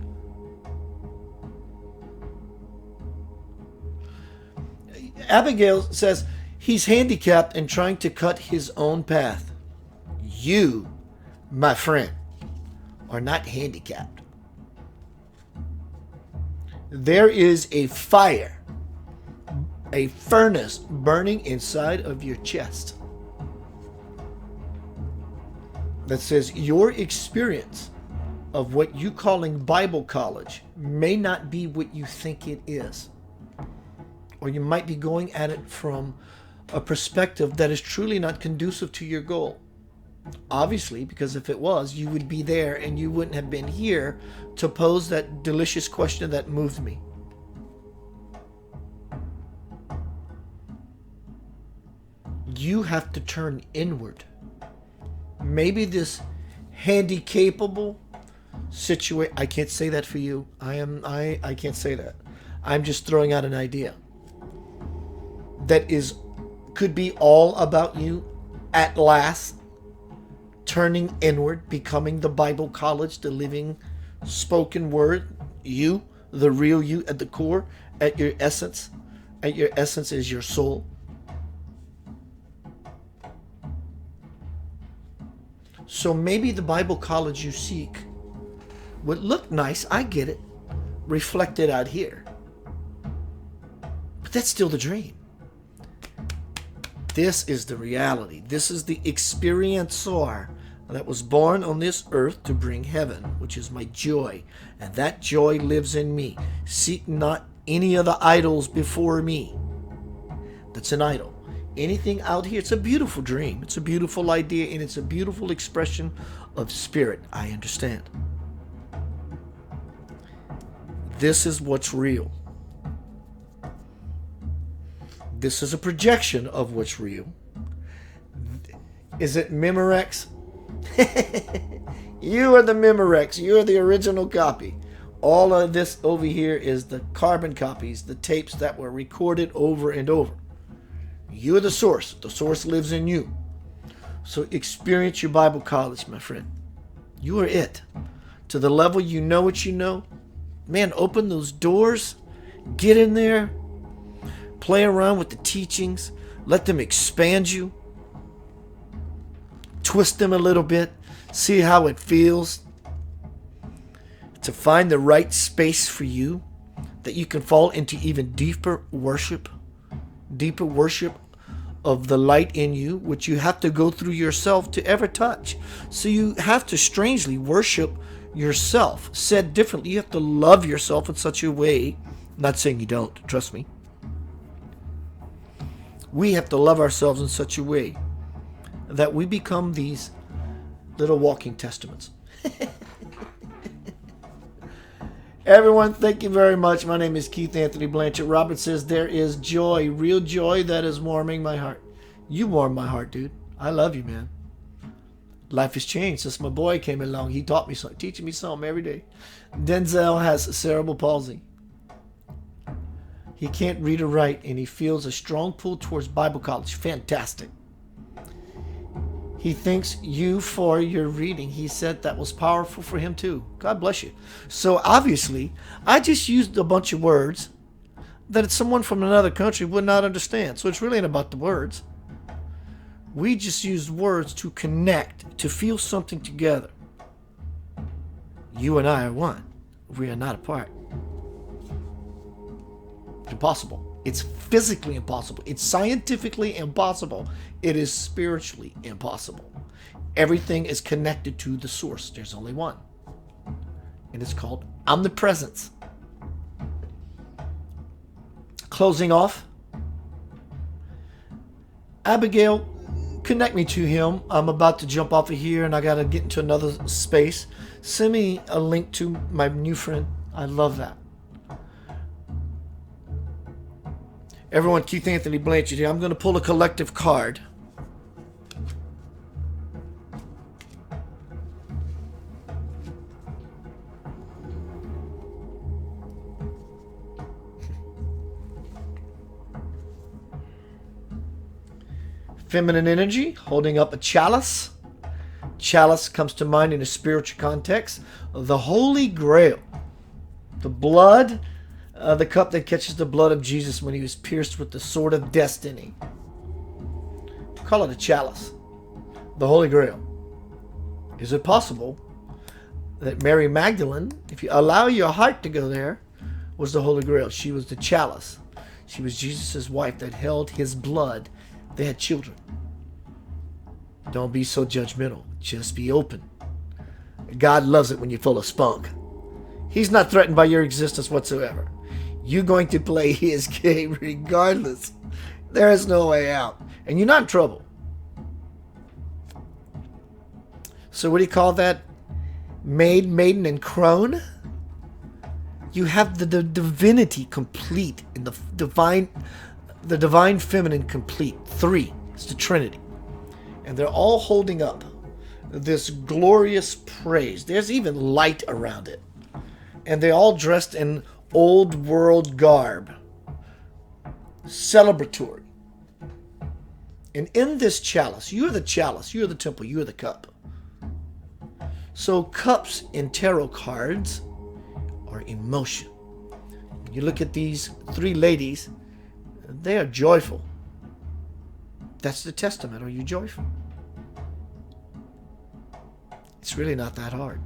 Abigail says he's handicapped and trying to cut his own path. You, my friend, are not handicapped. There is a fire, a furnace burning inside of your chest that says your experience of what you calling Bible college may not be what you think it is. Or you might be going at it from a perspective that is truly not conducive to your goal. Obviously, because if it was, you would be there and you wouldn't have been here to pose that delicious question that moved me. You have to turn inward. Maybe this handicapable situation, I can't say that for you. I can't say that. I'm just throwing out an idea that could be all about you at last turning inward, becoming the Bible college, the living spoken word, you, the real you at the core, at your essence. At your essence is your soul. So maybe the Bible college you seek would look nice, I get it, reflected out here. But that's still the dream. This is the reality. This is the experiencer that was born on this earth to bring heaven, which is my joy. And that joy lives in me. Seek not any of the idols before me. That's an idol. Anything out here, it's a beautiful dream. It's a beautiful idea, and it's a beautiful expression of spirit. I understand. This is what's real. This is a projection of what's real. Is it Memorex? You are the Memorex. You are the original copy. All of this over here is the carbon copies, the tapes that were recorded over and over. You are the source. The source lives in you. So experience your Bible college, my friend. You are it. To the level you know what you know. Man, open those doors. Get in there. Play around with the teachings. Let them expand you. Twist them a little bit. See how it feels. To find the right space for you. That you can fall into even deeper worship. Deeper worship of the light in you, which you have to go through yourself to ever touch. So you have to strangely worship yourself. Said differently, you have to love yourself in such a way. I'm not saying you don't, trust me. We have to love ourselves in such a way that we become these little walking testaments. Everyone, thank you very much. My name is Keith Anthony Blanchard. Robert says there is joy, real joy that is warming my heart. You warm my heart, dude. I love you, man. Life has changed since my boy came along. He taught me something, teaching me something every day. Denzel has cerebral palsy. He can't read or write, and he feels a strong pull towards Bible college. Fantastic. He thanks you for your reading. He said that was powerful for him too. God bless you. So obviously, I just used a bunch of words that someone from another country would not understand. So it's really not about the words. We just used words to connect, to feel something together. You and I are one. We are not apart. It's impossible. It's physically impossible. It's scientifically impossible. It is spiritually impossible. Everything is connected to the source. There's only one. And it's called omnipresence. Closing off. Abigail, connect me to him. I'm about to jump off of here and I got to get into another space. Send me a link to my new friend. I love that. Everyone, Keith Anthony Blanchard here. I'm going to pull a collective card. Feminine energy, holding up a chalice. Chalice comes to mind in a spiritual context. The Holy Grail. The blood, the cup that catches the blood of Jesus when he was pierced with the sword of destiny. Call it a chalice. The Holy Grail. Is it possible that Mary Magdalene, if you allow your heart to go there, was the Holy Grail? She was the chalice. She was Jesus' wife that held his blood. They had children. Don't be so judgmental. Just be open. God loves it when you're full of spunk. He's not threatened by your existence whatsoever. You're going to play his game regardless. There is no way out. And you're not in trouble. So what do you call that? Maid, maiden, and crone? You have the divinity complete in the divine feminine complete. 3. It's the Trinity. And they're all holding up this glorious praise. There's even light around it. And they're all dressed in old world garb. Celebratory. And in this chalice, you are the chalice, you are the temple, you are the cup. So cups in tarot cards are emotion. You look at these 3 ladies, they are joyful. That's the testament. Are you joyful? It's really not that hard.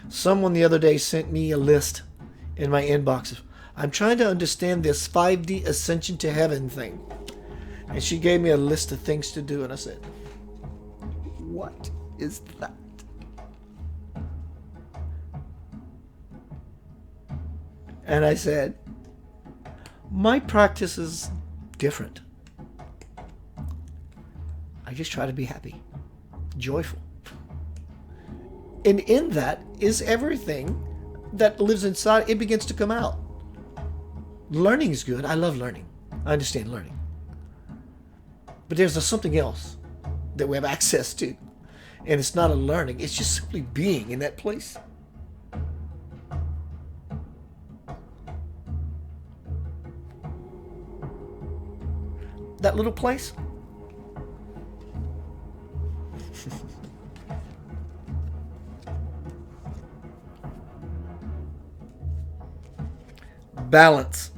Someone the other day sent me a list in my inbox. I'm trying to understand this 5D ascension to heaven thing. And she gave me a list of things to do. And I said, what is that? And I said, my practice is different. I just try to be happy, joyful. And in that is everything that lives inside. It begins to come out. Learning is good. I love learning. I understand learning. But there's something else that we have access to. And it's not a learning. It's just simply being in that place. That little place. Balance.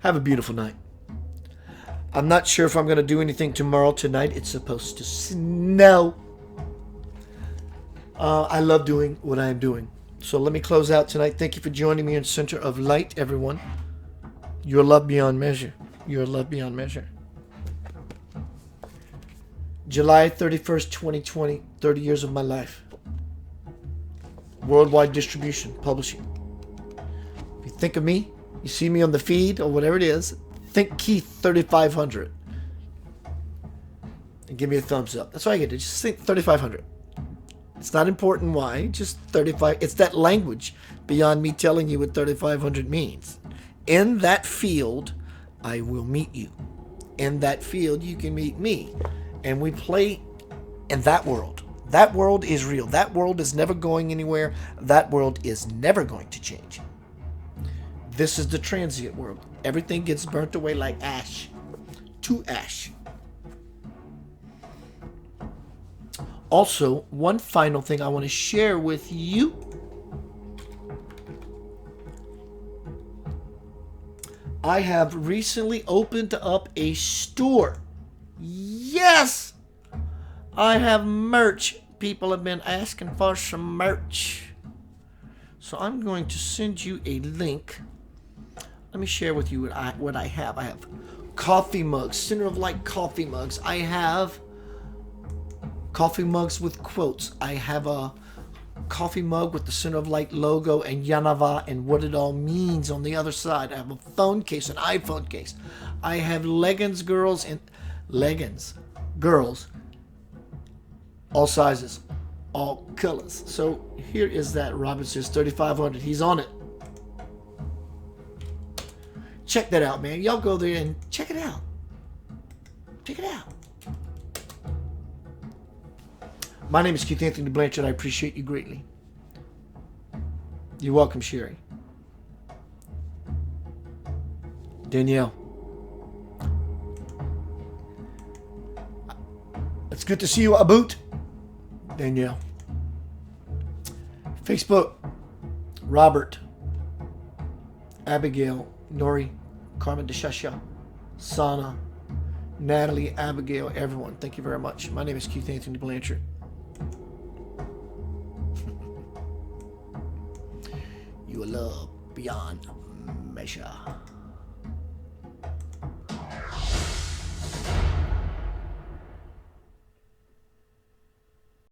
Have a beautiful night. I'm not sure if I'm going to do anything tomorrow. Tonight it's supposed to snow. I love doing what I am doing. So let me close out tonight. Thank you for joining me in Center of Light, everyone. You are loved beyond measure. You are loved beyond measure. July 31st, 2020, 30 years of my life. Worldwide distribution, publishing. If you think of me, you see me on the feed or whatever it is, think Keith 3500. And give me a thumbs up. That's all I get to. Just think 3500. It's not important why, just 35. It's that language beyond me telling you what 3500 means. In that field, I will meet you. in that field, you can meet me. And we play in that world. That world is real. That world is never going anywhere. That world is never going to change. This is the transient world. Everything gets burnt away like ash. To ash. Also, one final thing I want to share with you. I have recently opened up a store. Yes! I have merch. People have been asking for some merch. So I'm going to send you a link. Let me share with you what I have. I have coffee mugs, Center of Light coffee mugs. I have coffee mugs with quotes. I have a coffee mug with the Center of Light logo and Yanava and what it all means on the other side. I have a phone case, an iPhone case. I have leggings girls, all sizes, all colors. So here is that Robinson's 3500. He's on it. Check that out, man. Y'all go there and check it out. Check it out. My name is Keith Anthony Blanchard. I appreciate you greatly. You're welcome, Sherry. Danielle. It's good to see you, Aboot. Danielle. Facebook. Robert. Abigail. Nori. Carmen DeShasha. Sana. Natalie. Abigail. Everyone. Thank you very much. My name is Keith Anthony Blanchard. You love beyond measure.